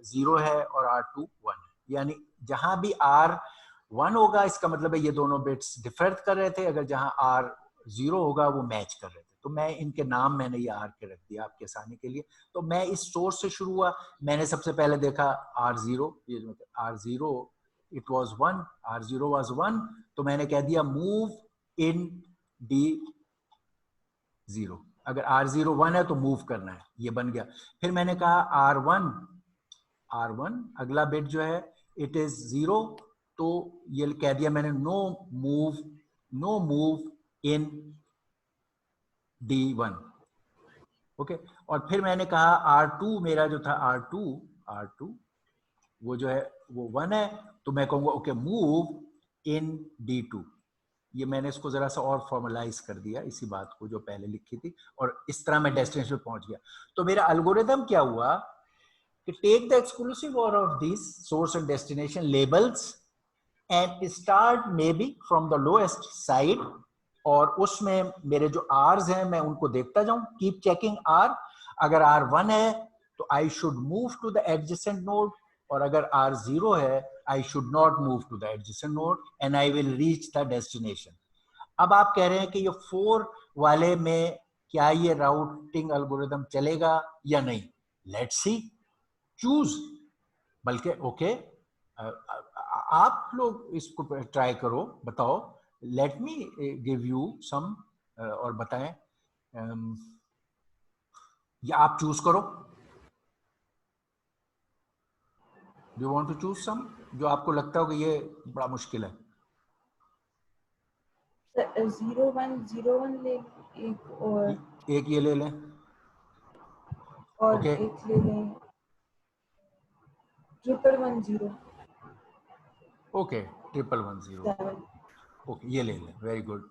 S1: 0 है और R2 1 है। यानी जहां भी R1 होगा इसका मतलब है ये दोनों बिट्स डिफर कर रहे थे, अगर जहां R0 होगा वो मैच कर रहे थे। तो मैं इनके नाम मैंने ये R के रख दिया आपके आसानी के लिए। तो मैं इस सोर्स से शुरू हुआ, मैंने सबसे पहले देखा R0, ये R0 it was 1, R0 was 1, तो मैंने कह दिया मूव इन D0। अगर R0 1 है तो मूव करना है, ये बन गया। फिर मैंने कहा R1 अगला बिट जो है इट इज 0, तो ये कह दिया मैंने नो मूव इन D1। ओके, और फिर मैंने कहा R2 मेरा जो था R2 वो जो है वो 1 है, तो मैं कहूंगा ओके मूव इन D2। ये मैंने इसको जरा सा और फॉर्मलाइज कर दिया इसी बात को जो पहले लिखी थी, और इस तरह मैं डेस्टिनेशन पे पहुंच गया। तो मेरा एल्गोरिथम क्या हुआ कि टेक द एक्सक्लूसिव और of this source and destination labels and start may be from the lowest side, और उसमें मेरे जो आर्स हैं मैं उनको देखता जाऊं, कीप चेकिंग आर। अगर R1 है तो I should move to the adjacent node, और अगर R0 है I should not move to the adjacent node and I will reach the destination. अब आप कह रहे हैं कि ये 4 वाले में क्या ये राउटिंग एल्गोरिथम चलेगा या नहीं? Let's see, choose. बल्कि ओके, आप लोग इसको ट्राई करो, बताओ, let me give you some, और बताएं, या आप चूज करो। Do want to choose some जो आपको लगता हो कि ये बड़ा मुश्किल है?
S2: 0101 ले एक, और
S1: एक ये ले लें, ओके,
S2: एक ले लें 1110
S1: ओके 1110,
S2: 7।
S1: ओके ये ले लें, वेरी गुड।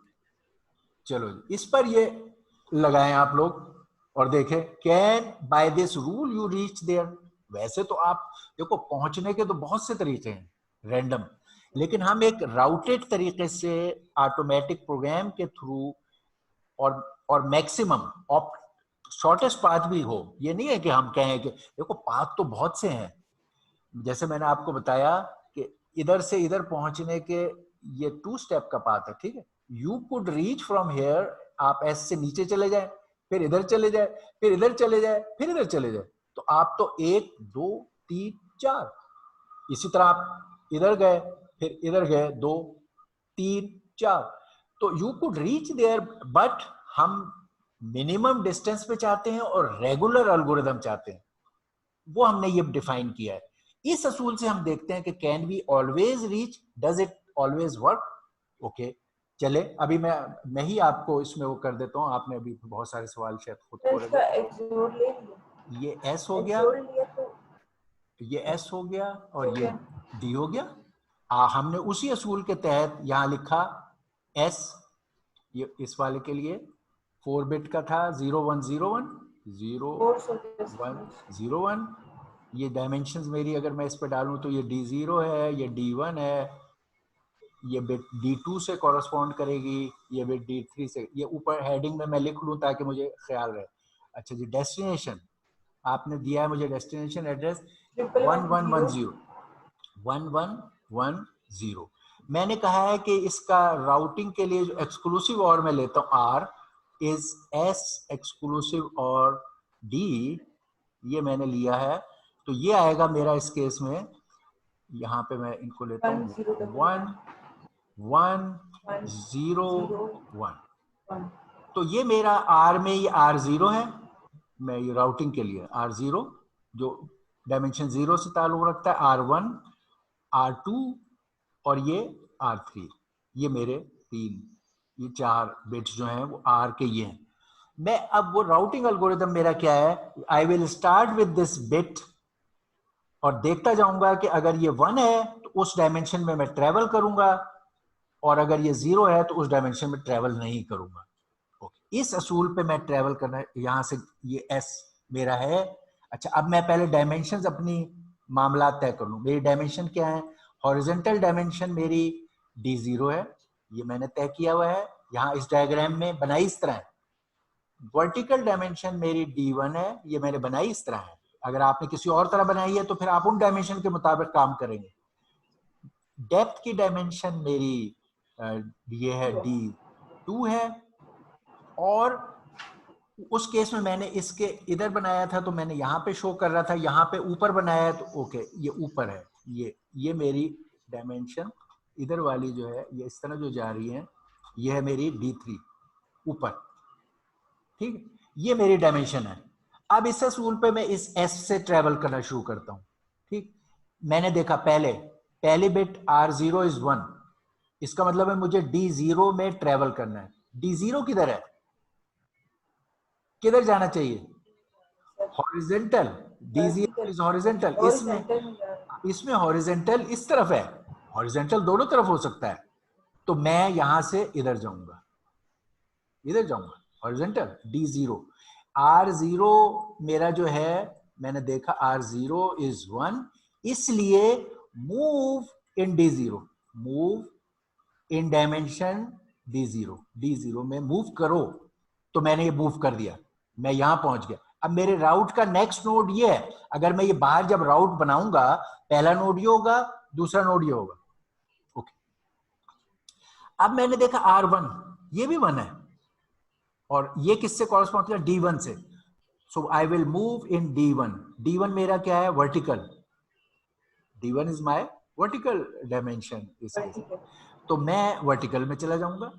S1: चलो इस पर ये लगाएं आप लोग और देखें, can by this rule you reach there. वैसे तो आप देखो पहुंचने के तो बहुत से तरीके हैं रैंडम, लेकिन हम एक राउटेड तरीके से ऑटोमेटिक प्रोग्राम के थ्रू और मैक्सिमम शॉर्टेस्ट पाथ भी हो, ये नहीं है कि हम कहें कि देखो पाथ तो बहुत से हैं। जैसे मैंने आपको बताया कि इधर से इधर पहुंचने के ये 2 स्टेप का पाथ है, ठीक है। You could reach from here, आप एस से नीचे चले जाए, फिर इधर चले जाए, फिर इधर चले जाए, फिर इधर चले जाए, तो आप तो 1 2 3 4, इसी तरह आप इधर गए, फिर इधर गए 2 3 4, तो you could reach there. But हम मिनिमम डिस्टेंस पे चाहते हैं और रेगुलर एल्गोरिथम चाहते हैं, वो हमने ये डिफाइन किया है। इस असूल से हम देखते हैं कि can we always reach, does it always work? Okay, चले अभी मैं ही आपको इसमें वो कर देता हूँ, आपने अभी बहुत सारे सवाल शायद खुद को
S2: इसका एक्सोर ले लिया,
S1: ये एस हो गया,
S2: एक्सोर लिया तो
S1: ये एस हो गया, और
S2: हो
S1: ये
S2: गया।
S1: डी हो गया। हमने उसी असूल के तहत यहाँ लिखा एस, ये इस वाले के लिए 4 बिट का था, 0101 0101। ये डायमेंशंस मेरी अगर मैं इस पर डालूं तो ये D0 है, ये D1 है, ये बिट D2 से कॉरस्पॉन्ड करेगी, ये बिट D3 से। ये ऊपर हेडिंग में मैं लिख लूं ताकि मुझे ख्याल रहे। अच्छा जी, डेस्टिनेशन आपने दिया है मुझे, डेस्टिनेशन एड्रेस 1110 1110। मैंने कहा है कि इसका राउटिंग के लिए जो एक्सक्लूसिव और मैं लेता हूँ आर इज एस एक्सक्लूसिव और डी, ये मैंने लिया है। तो ये आएगा मेरा इस केस में, यहाँ पे मैं इनको लेता हूँ 1101। तो ये मेरा आर में ये R0 है, मैं ये राउटिंग के लिए R0 जो डायमेंशन 0 से ताल्लुक रखता है, R1 R2 और ये R3, ये मेरे 4 बिट्स जो हैं वो R के ये हैं। मैं अब वो राउटिंग एल्गोरिथम मेरा क्या है, I will start with this bit और देखता जाऊंगा कि अगर ये 1 है तो उस डायमेंशन में मैं ट्रेवल करूंगा, और अगर ये 0 है तो उस डायमेंशन में ट्रेवल नहीं करूंगा। इस असूल पे मैं ट्रेवल करना, यहां से ये एस मेरा है। अच्छा, अब मैं पहले डायमेंशंस अपनी मामला तय कर लूं। मेरी डायमेंशन क्या है, हॉरिजॉन्टल डायमेंशन मेरी D0 है, ये मैंने तय किया हुआ है, यहाँ इस डायग्राम में बनाई इस तरह है। वर्टिकल डायमेंशन मेरी D1 है, ये मैंने बनाई इस तरह है। अगर आपने किसी और तरह बनाई है तो फिर आप उन डायमेंशन के मुताबिक काम करेंगे। डेप्थ की डायमेंशन मेरी ये है D2 है, और उस केस में मैंने इसके इधर बनाया था तो मैंने यहाँ पे शो कर रहा था, यहाँ पे ऊपर बनाया है तो ओके ये ऊपर है। ये मेरी डायमेंशन इधर वाली जो है ये इस तरह जो जा रही है, ये है मेरी D3 ऊपर, ठीक, ये मेरी डायमेंशन है। अब इस असूल पे मैं इस S से ट्रेवल करना शुरू करता हूं, ठीक। मैंने देखा पहले बिट R0 इज 1, इसका मतलब है मुझे D0 में ट्रेवल करना है। D0 किधर है, किधर जाना चाहिए, हॉरिजॉन्टल, D0 इज हॉरिजॉन्टल। इसमें हॉरिजॉन्टल इस तरफ है, हॉरिजॉन्टल दोनों तरफ हो सकता है, तो मैं यहां से इधर जाऊंगा, हॉरिजॉन्टल D0। R0 मेरा जो है, मैंने देखा R0 इज 1, इसलिए move in D0, move in dimension D0 में मूव करो। तो मैंने ये मूव कर दिया, मैं यहां पहुंच गया। अब मेरे राउट का नेक्स्ट नोड ये है, अगर मैं ये बाहर जब राउट बनाऊंगा, पहला नोड ये होगा, दूसरा नोड ये होगा, ओके। अब मैंने देखा R1 ये भी 1 है, और ये किससे कॉरेस्पॉन्ड किया, D1 से। सो I will move in D1 मेरा क्या है, vertical, D1 is my vertical dimension इस केस। तो मैं वर्टिकल में चला जाऊंगा,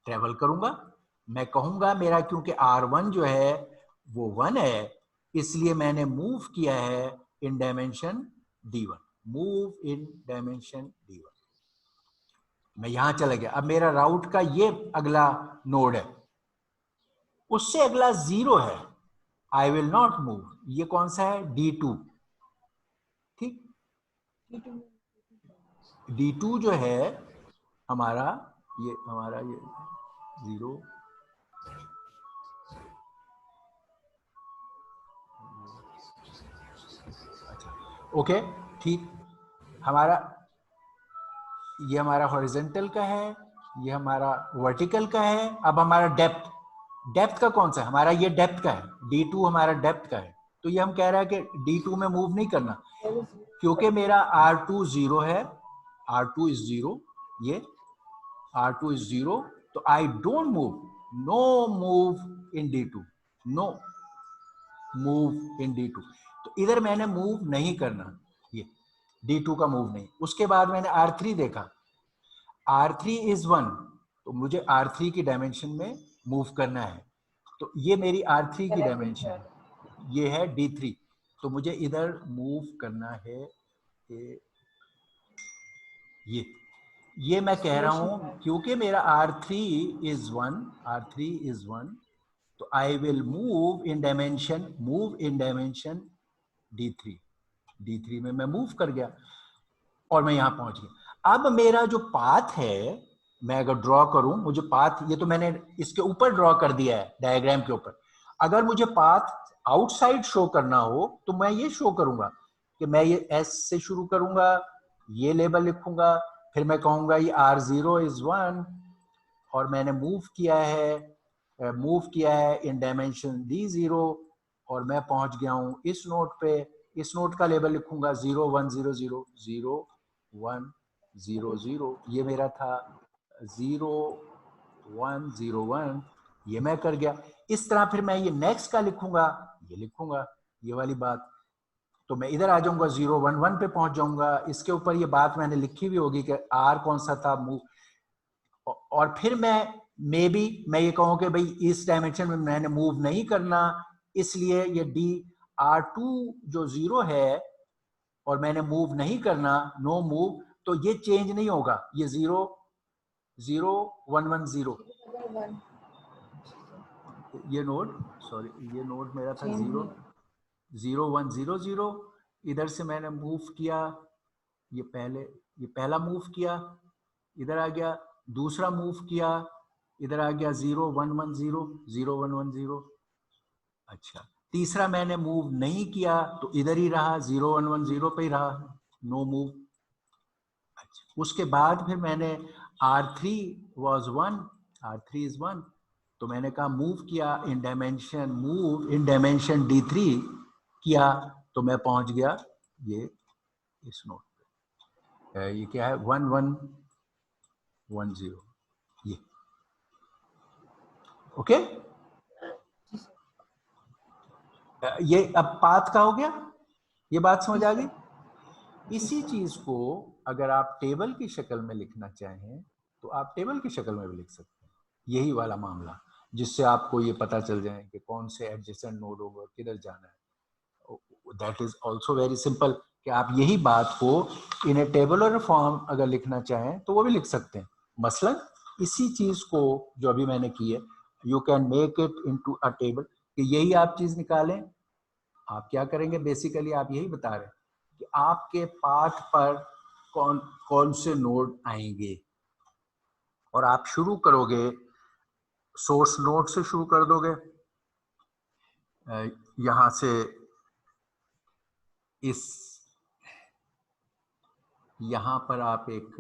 S1: ट्रेवल करूंगा। मैं कहूंगा मेरा क्योंकि R1 जो है वो 1 है, इसलिए मैंने मूव किया है in dimension D1, move in dimension D1। मैं यहां चला गया। अब मेरा राउट का ये अगला नोड है, उससे अगला 0 है, आई विल नॉट मूव। ये कौन सा है, D2, ठीक। D2 जो है हमारा ये 0, ओके, ठीक। ये हमारा हॉरिजॉन्टल का है, ये हमारा वर्टिकल का है। अब हमारा डेप्थ का कौन सा है, हमारा ये डेप्थ का है, D2 हमारा डेप्थ का है। तो ये हम कह रहे हैं कि D2 में मूव नहीं करना, क्योंकि मेरा R2 0 है, R2 इज 0, ये R2 इज 0, तो I don't move, no move in D2, no move in D2। तो इधर मैंने मूव नहीं करना, ये D2 का मूव नहीं। उसके बाद मैंने R3 देखा, R3 इज 1, तो मुझे R3 की डायमेंशन में मूव करना है। तो ये मेरी R3 की डायमेंशन है, ये है D3, तो मुझे इधर मूव करना है। ये मैं कह रहा हूं क्योंकि मेरा R3 इज 1, तो I will move in dimension D3 में मैं मूव कर गया और मैं यहां पहुंच गया। अब मेरा जो पाथ है, मैं अगर ड्रॉ करूं, मुझे पाथ, ये तो मैंने इसके ऊपर ड्रॉ कर दिया है डायग्राम के ऊपर। अगर मुझे पाथ आउटसाइड शो करना हो तो मैं ये शो करूंगा कि मैं ये S से शुरू करूंगा, ये लेबल लिखूंगा, फिर मैं कहूंगा ये R0 इज 1 और मैंने मूव किया है इन डायमेंशन D0 और मैं पहुंच गया हूं इस नोट पे। इस नोट का लेबल लिखूंगा 0 1 0 0 0 1 0 0, ये मेरा था 0 1 0 1, ये मैं कर गया। इस तरह फिर मैं ये नेक्स्ट का लिखूंगा, ये वाली बात, तो मैं इधर आ जाऊंगा 0 1 1 पे पहुंच जाऊंगा। इसके ऊपर ये बात मैंने लिखी हुई होगी कि R कौन सा था मूव, और फिर मैं ये कहूं कि भाई इस डायमेंशन में मैंने मूव नहीं करना, इसलिए ये R2 जो 0 है और मैंने मूव नहीं करना, नो मूव, तो ये चेंज नहीं होगा, ये 0 0 1 1 0, ये नोड मेरा था 0 0 1 0 0। इधर से मैंने मूव किया, ये पहला मूव किया, इधर आ गया, दूसरा मूव किया, इधर आ गया 0 1 1 0 0 1 1 0। अच्छा, तीसरा मैंने मूव नहीं किया तो इधर ही रहा, 0 1 1 0 पे ही रहा, नो मूव। उसके बाद फिर मैंने R3 was 1, R3 is 1, तो मैंने कहा मूव किया in dimension, move in dimension D3 किया, तो मैं पहुंच गया ये इस नोट पे। ये क्या है 1 1 1 0, ये ओके। ये अब पाथ का हो गया, ये बात समझ आ गई। इसी चीज को अगर आप टेबल की शक्ल में लिखना चाहें तो आप टेबल की शक्ल में भी लिख सकते हैं, यही वाला मामला, जिससे आपको ये पता चल जाए कि कौन से एडजेसेंट नोड होगा, किधर जाना है। That is also very simple, कि आप यही बात को इन ए टेबुलर फॉर्म अगर लिखना चाहें तो वो भी लिख सकते हैं। मसलन इसी चीज को जो अभी मैंने की है, you can make it into a table, कि यही आप चीज निकालें। आप क्या करेंगे, बेसिकली आप यही बता रहे हैं कि आपके पाथ पर कौन कौन से नोड आएंगे, और आप शुरू करोगे सोर्स नोड से, शुरू कर दोगे यहां से, इस यहां पर आप एक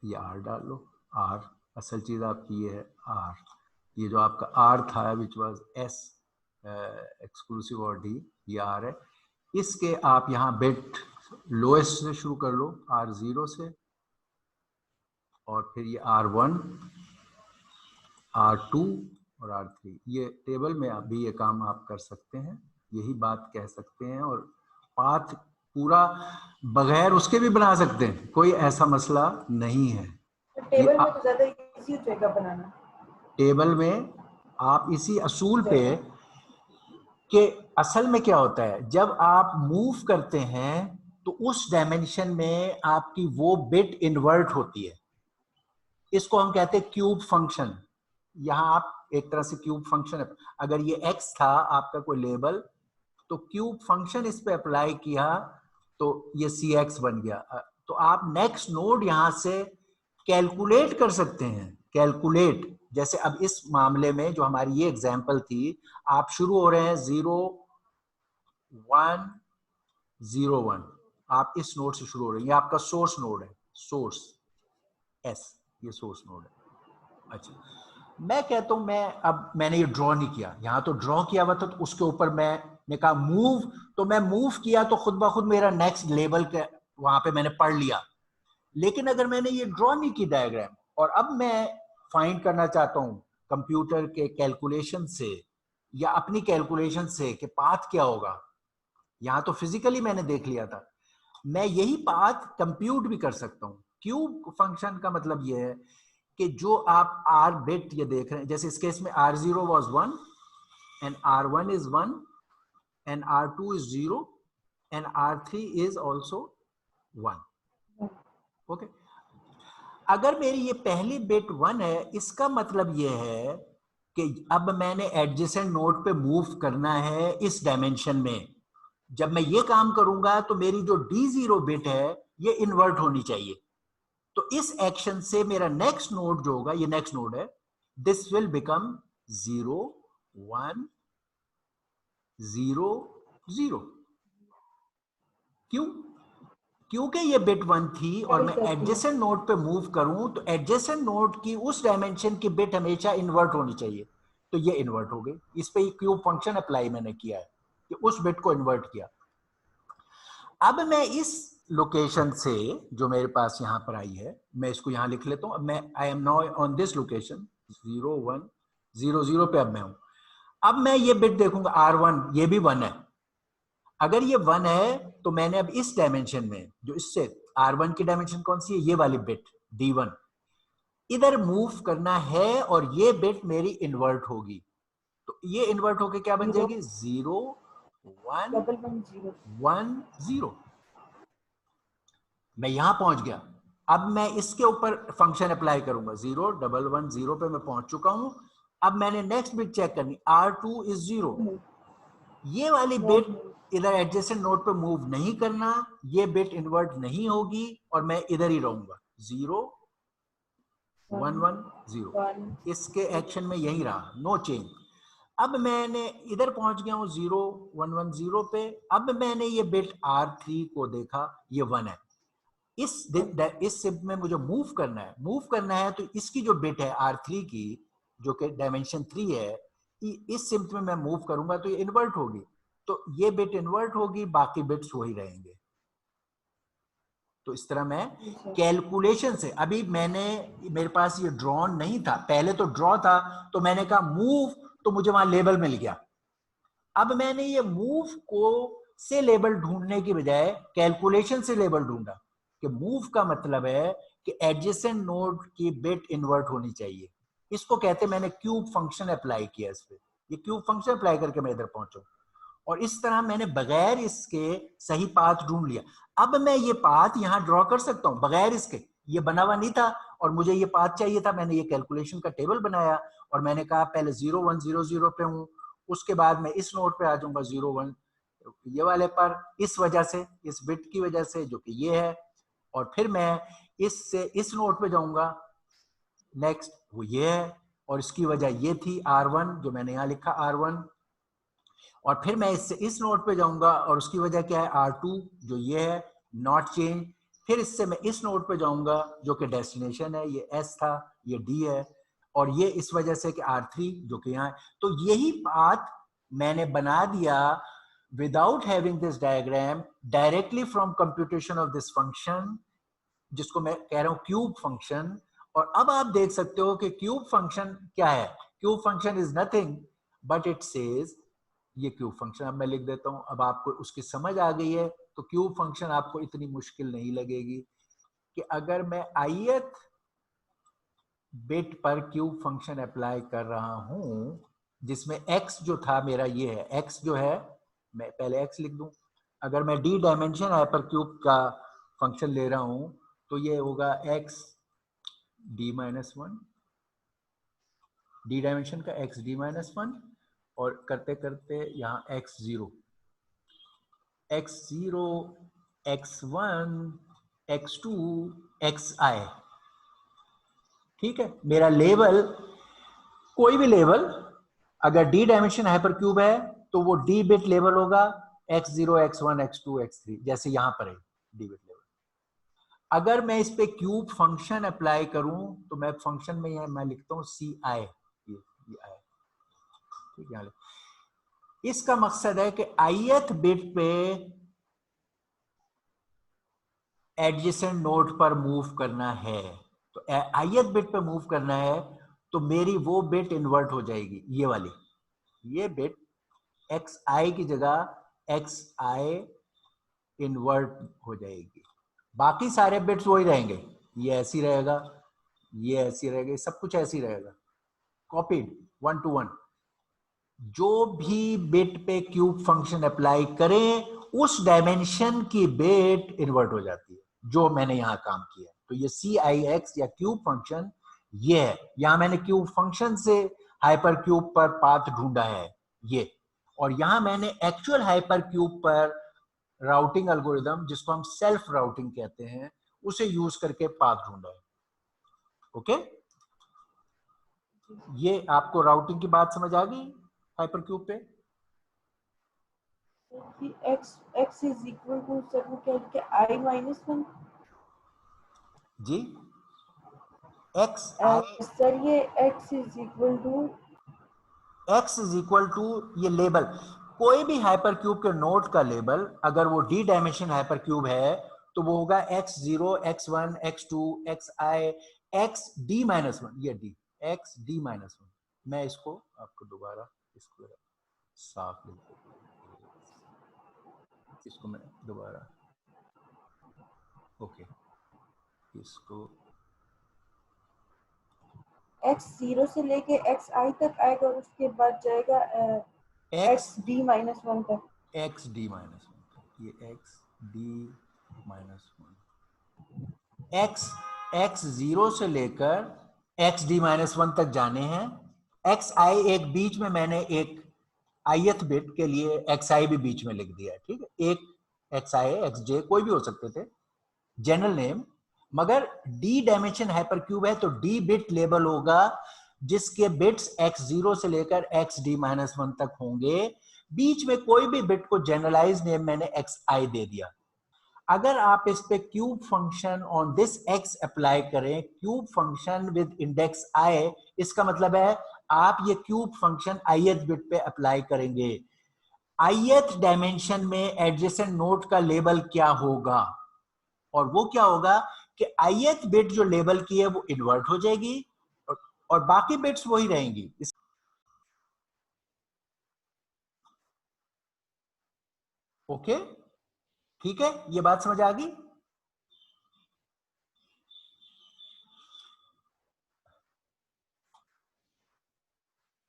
S1: ये आर डाल लो, आर असल चीज आपकी ये है आर, ये जो आपका आर था विच वाज एस एक्सक्लूसिव और डी, ये आर है। इसके आप यहाँ बिट लोएस्ट से शुरू कर लो, R0 से, और फिर ये R1, R2 और R3। ये टेबल में आप भी ये काम आप कर सकते हैं, यही बात कह सकते हैं, और पाथ पूरा बगैर उसके भी बना सकते हैं, कोई ऐसा मसला नहीं है।
S2: टेबल में तो ज्यादा इजी हो जाएगा बनाना।
S1: टेबल में आप इसी असूल पे कि असल में क्या होता है, जब आप मूव करते हैं तो उस डायमेंशन में आपकी वो बिट इन्वर्ट होती है, इसको हम कहते हैं क्यूब फंक्शन। यहां आप एक तरह से क्यूब फंक्शन, अगर ये x था आपका कोई लेबल, तो क्यूब फंक्शन इस पे अप्लाई किया तो ये cx बन गया। तो आप नेक्स्ट नोड यहां से कैलकुलेट कर सकते हैं, कैलकुलेट। जैसे अब इस मामले में जो हमारी ये एग्जांपल थी, आप शुरू हो रहे हैं 0 1 0 1, आप इस नोड से शुरू हो रहे हैं, ये आपका सोर्स नोड है, सोर्स S, ये सोर्स नोड है। अच्छा, मैं कहता हूं अब मैंने ये ड्रॉ नहीं किया, यहां तो ड्रॉ किया हुआ था, तो उसके ऊपर मैंने कहा मूव, तो मैं मूव किया तो खुद ब खुद मेरा नेक्स्ट लेवल के वहां पे मैंने पढ़ लिया। लेकिन अगर मैंने ये ड्रॉ नहीं की डायग्राम, और अब मैं फाइंड करना चाहता हूं कंप्यूटर के कैलकुलेशन से या अपनी कैलकुलेशन से कि पाथ क्या होगा, यहां तो फिजिकली मैंने देख लिया था, मैं यही पाथ कंप्यूट भी कर सकता हूं। क्यूब फंक्शन का मतलब यह है कि जो आप आर बिट ये देख रहे हैं, जैसे इस केस में R0 was 1 and R1 is 1 and R2 is 0 and R3 is also 1, okay. अगर मेरी ये पहली बिट 1 है, इसका मतलब ये है कि अब मैंने एडजेसेंट नोड पे मूव करना है इस डायमेंशन में। जब मैं ये काम करूंगा तो मेरी जो D0 बिट है ये इन्वर्ट होनी चाहिए, तो इस एक्शन से मेरा नेक्स्ट नोड जो होगा, ये नेक्स्ट नोड है, दिस विल बिकम 0 1 0 0। क्यों? क्योंकि ये बिट 1 थी और मैं एडजेसेंट नोड पे मूव करूं तो एडजेसेंट नोड की उस डायमेंशन की बिट हमेशा इन्वर्ट होनी चाहिए, तो ये इन्वर्ट हो गई। इस पे क्यूब फंक्शन अप्लाई मैंने किया है कि उस बिट को इन्वर्ट किया। अब मैं इस लोकेशन से जो मेरे पास यहां पर आई है, मैं इसको यहां लिख लेता हूं। अब मैं I am now on this location 0 1 0 0 पे अब मैं हूं। अब मैं ये बिट देखूंगा R1, ये भी 1 है। अगर ये 1 है तो मैंने अब इस डायमेंशन में, जो इससे R1 की डायमेंशन कौन सी है, ये वाली बिट D1, इधर मूव करना है, और ये बिट मेरी इन्वर्ट होगी। तो ये इन्वर्ट होके क्या बन जाएगी, 0 1 1 0। मैं यहां पहुंच गया। अब मैं इसके ऊपर फंक्शन अप्लाई करूंगा, 0 1 1 0 पे मैं पहुंच चुका हूं। अब मैंने नेक्स्ट बिट चेक करनी, R2 is 0, ये वाली बिट इधर एडजेसेंट नोड पे मूव नहीं करना, ये बिट इन्वर्ट नहीं होगी, और मैं इधर ही रहूंगा 0 1 1 0। इसके एक्शन में यही रहा, नो चेंज। अब मैंने इधर पहुंच गया हूं 0110 पे। अब मैंने ये बिट R3 को देखा, ये 1 है। इस सिप में मुझे मूव करना है तो इसकी जो बिट है R3 की, जो कि डायमेंशन 3 है, इस सिप में मैं मूव करूंगा तो ये इन्वर्ट होगी, तो ये बिट इन्वर्ट होगी, बाकी बिट्स वही रहेंगे। तो इस तरह मैं कैलकुलेशन से, अभी मेरे पास ये ड्रॉन नहीं था, पहले तो ड्रॉ था, तो मैंने कहा मूव, तो मुझे वहां लेबल मिल गया। अब मैंने ये मूव को से लेबल ढूंढने की बजाय कैलकुलेशन से लेबल ढूंढा, कि मूव का मतलब है कि एडजेसेंट नोड की बिट इन्वर्ट होनी चाहिए। इसको कहते मैंने क्यूब फंक्शन अप्लाई किया इस पे, ये क्यूब फंक्शन अप्लाई करके मैं इधर पहुंचा, और इस तरह मैंने बगैर इसके सही पाथ ढूंढ लिया। अब मैं ये पाथ यहां ड्रॉ कर सकता हूं बगैर इसके, ये बना हुआ नहीं था और मुझे ये पाथ चाहिए था। मैंने ये कैलकुलेशन का टेबल बनाया और मैंने कहा पहले 0100 पे हूं, उसके बाद मैं इस नोड पे आ जाऊंगा 01 ये वाले पर, इस वजह से, इस बिट की वजह से जो कि ये है, और फिर मैं इससे इस नोड पे जाऊंगा, नेक्स्ट वो ये है, और इसकी वजह ये थी R1 जो मैंने यहां लिखा R1, और फिर मैं इससे इस नोड पे जाऊंगा और उसकी वजह क्या है R2 जो ये है, नॉट चेंज। फिर इससे मैं इस नोड पे जाऊंगा जो कि डेस्टिनेशन है, ये S था, ये D है, और ये इस वजह से कि R3 जो कि यहाँ है। तो यही पाथ मैंने बना दिया without having this diagram, directly from computation of this function, जिसको मैं कह रहा हूं क्यूब फंक्शन। और अब आप देख सकते हो कि क्यूब फंक्शन क्या है। Cube function is nothing but it says, ये क्यूब फंक्शन अब मैं लिख देता हूं, अब आपको उसकी समझ आ गई है तो क्यूब फंक्शन आपको इतनी मुश्किल नहीं लगेगी कि अगर मैं ith बिट पर क्यूब फंक्शन अप्लाई कर रहा हूं, जिसमें x जो था मेरा ये है, x जो है, मैं पहले x लिख दूं। अगर मैं d डायमेंशन हाइपर क्यूब का फंक्शन ले रहा हूं तो ये होगा x d-1, d डायमेंशन का x d-1, और करते करते यहाँ x0, x0, x1, x2, xi। ठीक है, मेरा लेवल, कोई भी लेवल अगर डी डायमेंशन हाइपर क्यूब है तो वो डी बिट लेवल होगा x0, x1, x2, x3, जैसे यहां पर है डी बिट लेवल। अगर मैं इस पे क्यूब फंक्शन अप्लाई करूं तो मैं फंक्शन में मैं लिखता हूं सी आई, ठीक है। इसका मकसद है कि ith बिट पे एडजेसेंट नोड पर मूव करना है, तो ith बिट पे मूव करना है तो मेरी वो बिट इन्वर्ट हो जाएगी, ये वाली, ये बिट xi की जगह xi इन्वर्ट हो जाएगी। बाकी सारे बिट्स वही रहेंगे, ये ऐसी रहेगा, ये ऐसी रहेगी, सब कुछ ऐसी रहेगा, कॉपीड 1 to 1। जो भी बिट पे क्यूब फंक्शन अप्लाई करें उस डायमेंशन की बिट इन्वर्ट हो जाती है, जो मैंने यहां काम किया। तो ये CIX या क्यूब फंक्शन ये है, यहां मैंने क्यूब फंक्शन से हाइपर क्यूब पर पाथ ढूंढा है ये, और यहां मैंने एक्चुअल हाइपर क्यूब पर राउटिंग एल्गोरिदम, जिसको हम सेल्फ राउटिंग कहते हैं, उसे यूज करके पाथ ढूंढा है। ओके, ये आपको राउटिंग की बात समझ आ गई हाइपर क्यूब पे?
S2: कि x is equal to sir वो क्या लिखे i-1
S1: जी, x
S2: सर ये x इज इक्वल टू
S1: ये लेबल, कोई भी हाइपर क्यूब के नोड का लेबल अगर वो डी डायमेंशन हाइपर क्यूब है तो वो होगा x0, x1, x2, xi, xd-1, ये d, xd-1। मैं इसको आपको दोबारा इसको साफ लिख देता हूं, इसको मैं दोबारा, ओके, इसको
S2: x0 से लेके xi तक आएगा और उसके बाद जाएगा xd-1 तक।
S1: xd-1, ये xd-1, x0 से लेकर xd-1 तक जाने हैं। xi एक बीच में, मैंने एक ith बिट के लिए xi भी बीच में लिख दिया, ठीक है। एक xi, xj कोई भी हो सकते थे, जनरल नेम। मगर डी डायमेंशन हाइपर क्यूब है तो डी बिट लेबल होगा जिसके बिट्स x0 से लेकर xd-1 तक होंगे। बीच में कोई भी बिट को जनरलाइज नेम मैंने xi दे दिया। अगर आप इस पे cube function on this x apply करें, cube function with index i, इसका मतलब है आप ये क्यूब फंक्शन ith बिट पे अप्लाई करेंगे। ith डायमेंशन में एडजेसेंट नोड का लेबल क्या होगा, और वो क्या होगा कि ith बिट जो लेबल की है वो इन्वर्ट हो जाएगी और बाकी बिट्स वही रहेंगी। ओके, ठीक है, ये बात समझ आ गई?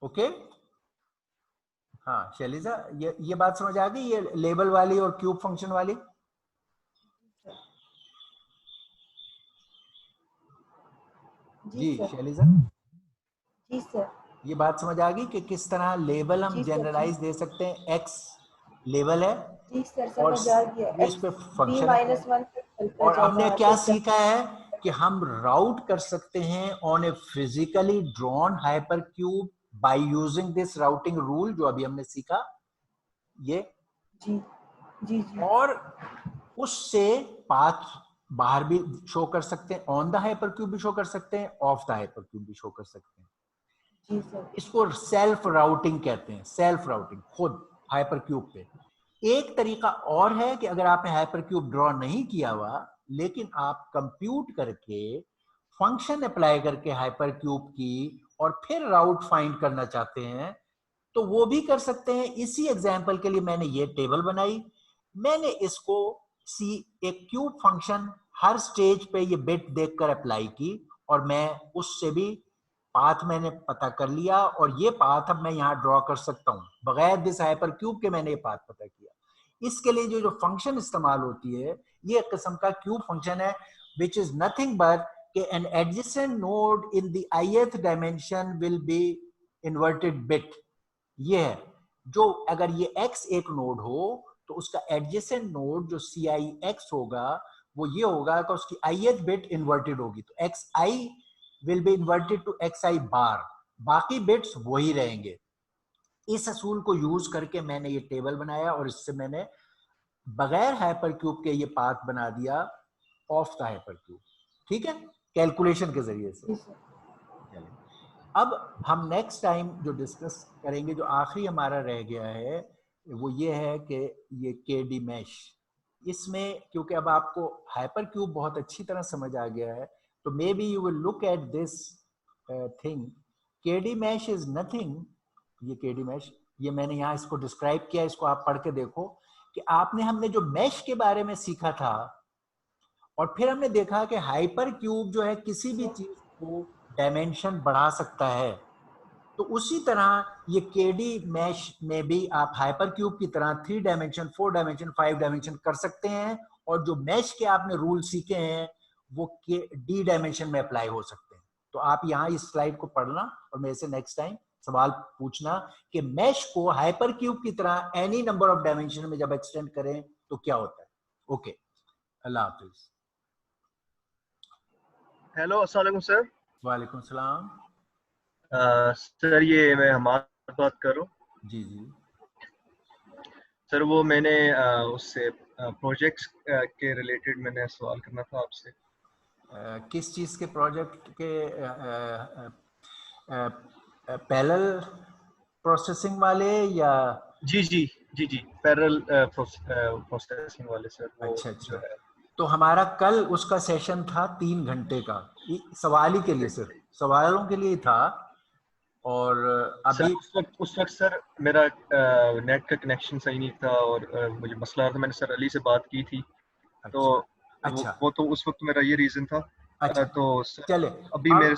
S1: ओके, हाँ शैलिजा, ये बात समझ आ गई, ये लेबल वाली और क्यूब फंक्शन वाली? जी
S2: सर।
S1: शैलिजा,
S2: जी सर।
S1: ये बात समझ आ गई कि किस तरह लेबल हम
S2: जी सर। जी
S1: जनरलाइज दे सकते हैं। एक्स लेबल है
S2: जी सर,
S1: और
S2: समझ आ गया।
S1: ये इस
S2: एक्स
S1: पे
S2: D
S1: function apply,
S2: minus one तक चलता
S1: और
S2: जाएगा
S1: हमने
S2: वहां
S1: क्या
S2: से जब।
S1: सीखा है कि हम राउट कर सकते हैं on A physically drawn hyper cube by using this routing rule, जो अभी हमने सीखा ये।
S2: जी जी जी
S1: और उससे पाथ बाहर भी शो कर सकते हैं, ऑन द हाइपर क्यूब भी शो कर सकते हैं, ऑफ द हाइपर क्यूब भी शो कर सकते हैं।
S2: जी सर।
S1: इसको सेल्फ राउटिंग कहते हैं, सेल्फ राउटिंग, खुद हाइपर क्यूब पे। एक तरीका और है कि अगर आपने हाइपर क्यूब ड्रॉ नहीं किया हुआ लेकिन आप कंप्यूट करके फंक्शन अप्लाई करके हाइपर क्यूब की और फिर राउट फाइंड करना चाहते हैं तो वो भी कर सकते हैं। इसी एग्जांपल के लिए मैंने ये टेबल बनाई, मैंने इसको सी एक क्यूब फंक्शन हर स्टेज पे ये बिट देखकर अप्लाई की और मैं उससे भी पाथ मैंने पता कर लिया और ये पाथ अब मैं यहां ड्रॉ कर सकता हूं बगैर दिस हाइपर क्यूब के। मैंने ये पाथ पता किया। इसके लिए जो जो फंक्शन इस्तेमाल होती है ये एक किस्म का क्यूब फंक्शन है which is nothing but an adjacent node in the ith dimension will be inverted bit. ये है जो अगर ये x एक नोड हो तो उसका एडजेसेंट नोड जो CIX होगा वो ये होगा कि उसकी ith बिट इन्वर्टेड होगी, तो xi will be inverted to xi बार, बाकी बिट्स वही रहेंगे। इस असूल को यूज करके मैंने ये टेबल बनाया और इससे मैंने बगैर हाइपर क्यूब के ये पाथ बना दिया ऑफ द हाइपर क्यूब, ठीक है, कैलकुलेशन के जरिए से।
S2: जी सर।
S1: अब हम नेक्स्ट टाइम जो डिस्कस करेंगे, जो आखिरी हमारा रह गया है, वो ये है कि ये KD मैश। इसमें क्योंकि अब आपको हाइपर क्यूब बहुत अच्छी तरह समझ आ गया है तो maybe you will look at this thing. KD mesh is nothing, ये KD मैश, ये मैंने यहाँ इसको डिस्क्राइब किया, इसको आप पढ़ के देखो कि आपने हमने जो मैश के बारे में सीखा था और फिर हमने देखा कि हाइपर क्यूब जो है किसी भी चीज को डायमेंशन बढ़ा सकता है, तो उसी तरह ये KD मैश में भी आप हाइपर क्यूब की तरह 3 डायमेंशन, 4 डायमेंशन, 5 डायमेंशन कर सकते हैं और जो मैश के आपने रूल सीखे हैं वो D डायमेंशन में अप्लाई हो सकते हैं। तो आप यहाँ इस स्लाइड को पढ़ना और मेरे से नेक्स्ट टाइम सवाल पूछना कि मैश को हाइपर क्यूब की तरह एनी नंबर ऑफ डायमेंशन में जब एक्सटेंड करें तो क्या होता है। ओके, अल्लाह हाफिज।
S3: हेलो, अस्सलाम वालेकुम सर।
S1: वालेकुम सलाम।
S3: सर ये मैं हमाद बात कर रहा हूँ।
S1: जी जी
S3: सर वो मैंने उससे प्रोजेक्ट्स के रिलेटेड मैंने सवाल करना था आपसे।
S1: किस चीज के प्रोजेक्ट के? पैरेलल प्रोसेसिंग वाले या?
S3: जी जी जी जी, पैरेलल प्रोसेसिंग वाले सर, वो
S1: अच्छा
S3: जो
S1: अच्छा,
S3: है।
S1: तो हमारा कल उसका सेशन था 3 घंटे का, सवाल ही के लिए, सिर्फ सवालों के लिए था। और
S3: सर
S1: अभी
S3: उस वक्त सर मेरा नेट का कनेक्शन सही नहीं था और मुझे मसला आ रहा था। मैंने सर अली से बात की थी, तो
S1: अच्छा अच्छा
S3: वो तो उस वक्त मेरा ये रीज़न था।
S1: अच्छा,
S3: तो सर
S1: चले
S3: अभी
S1: अब
S3: मेरे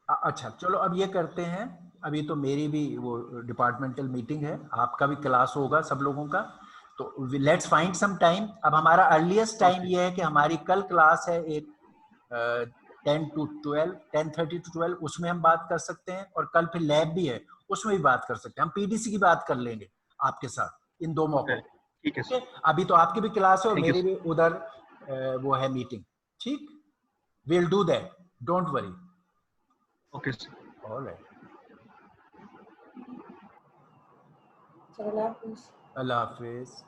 S1: अच्छा चलो अब ये करते हैं। अभी तो मेरी भी वो डिपार्टमेंटल मीटिंग है, आपका भी क्लास होगा सब लोगों का, तो लेट्स फाइंड सम टाइम। अब हमारा अर्लीस्ट टाइम
S3: ओके
S1: ये है कि हमारी कल क्लास है एक 10 to 12, 10:30 to 12, उसमें हम बात कर सकते हैं और कल फिर लैब भी है उसमें भी बात कर सकते हैं। हम PDC की बात कर लेंगे आपके साथ इन 2 मौकों
S3: ओके,
S1: पे।
S3: ठीक है
S1: ओके,
S3: सर।
S1: अभी तो आपकी भी क्लास है और
S3: थैंक यू
S1: मेरी
S3: सर।
S1: भी उधर वो है मीटिंग। ठीक, will do that, don't worry.
S3: Okay sir.
S1: All right.
S2: चलो,
S1: Allah Hafiz.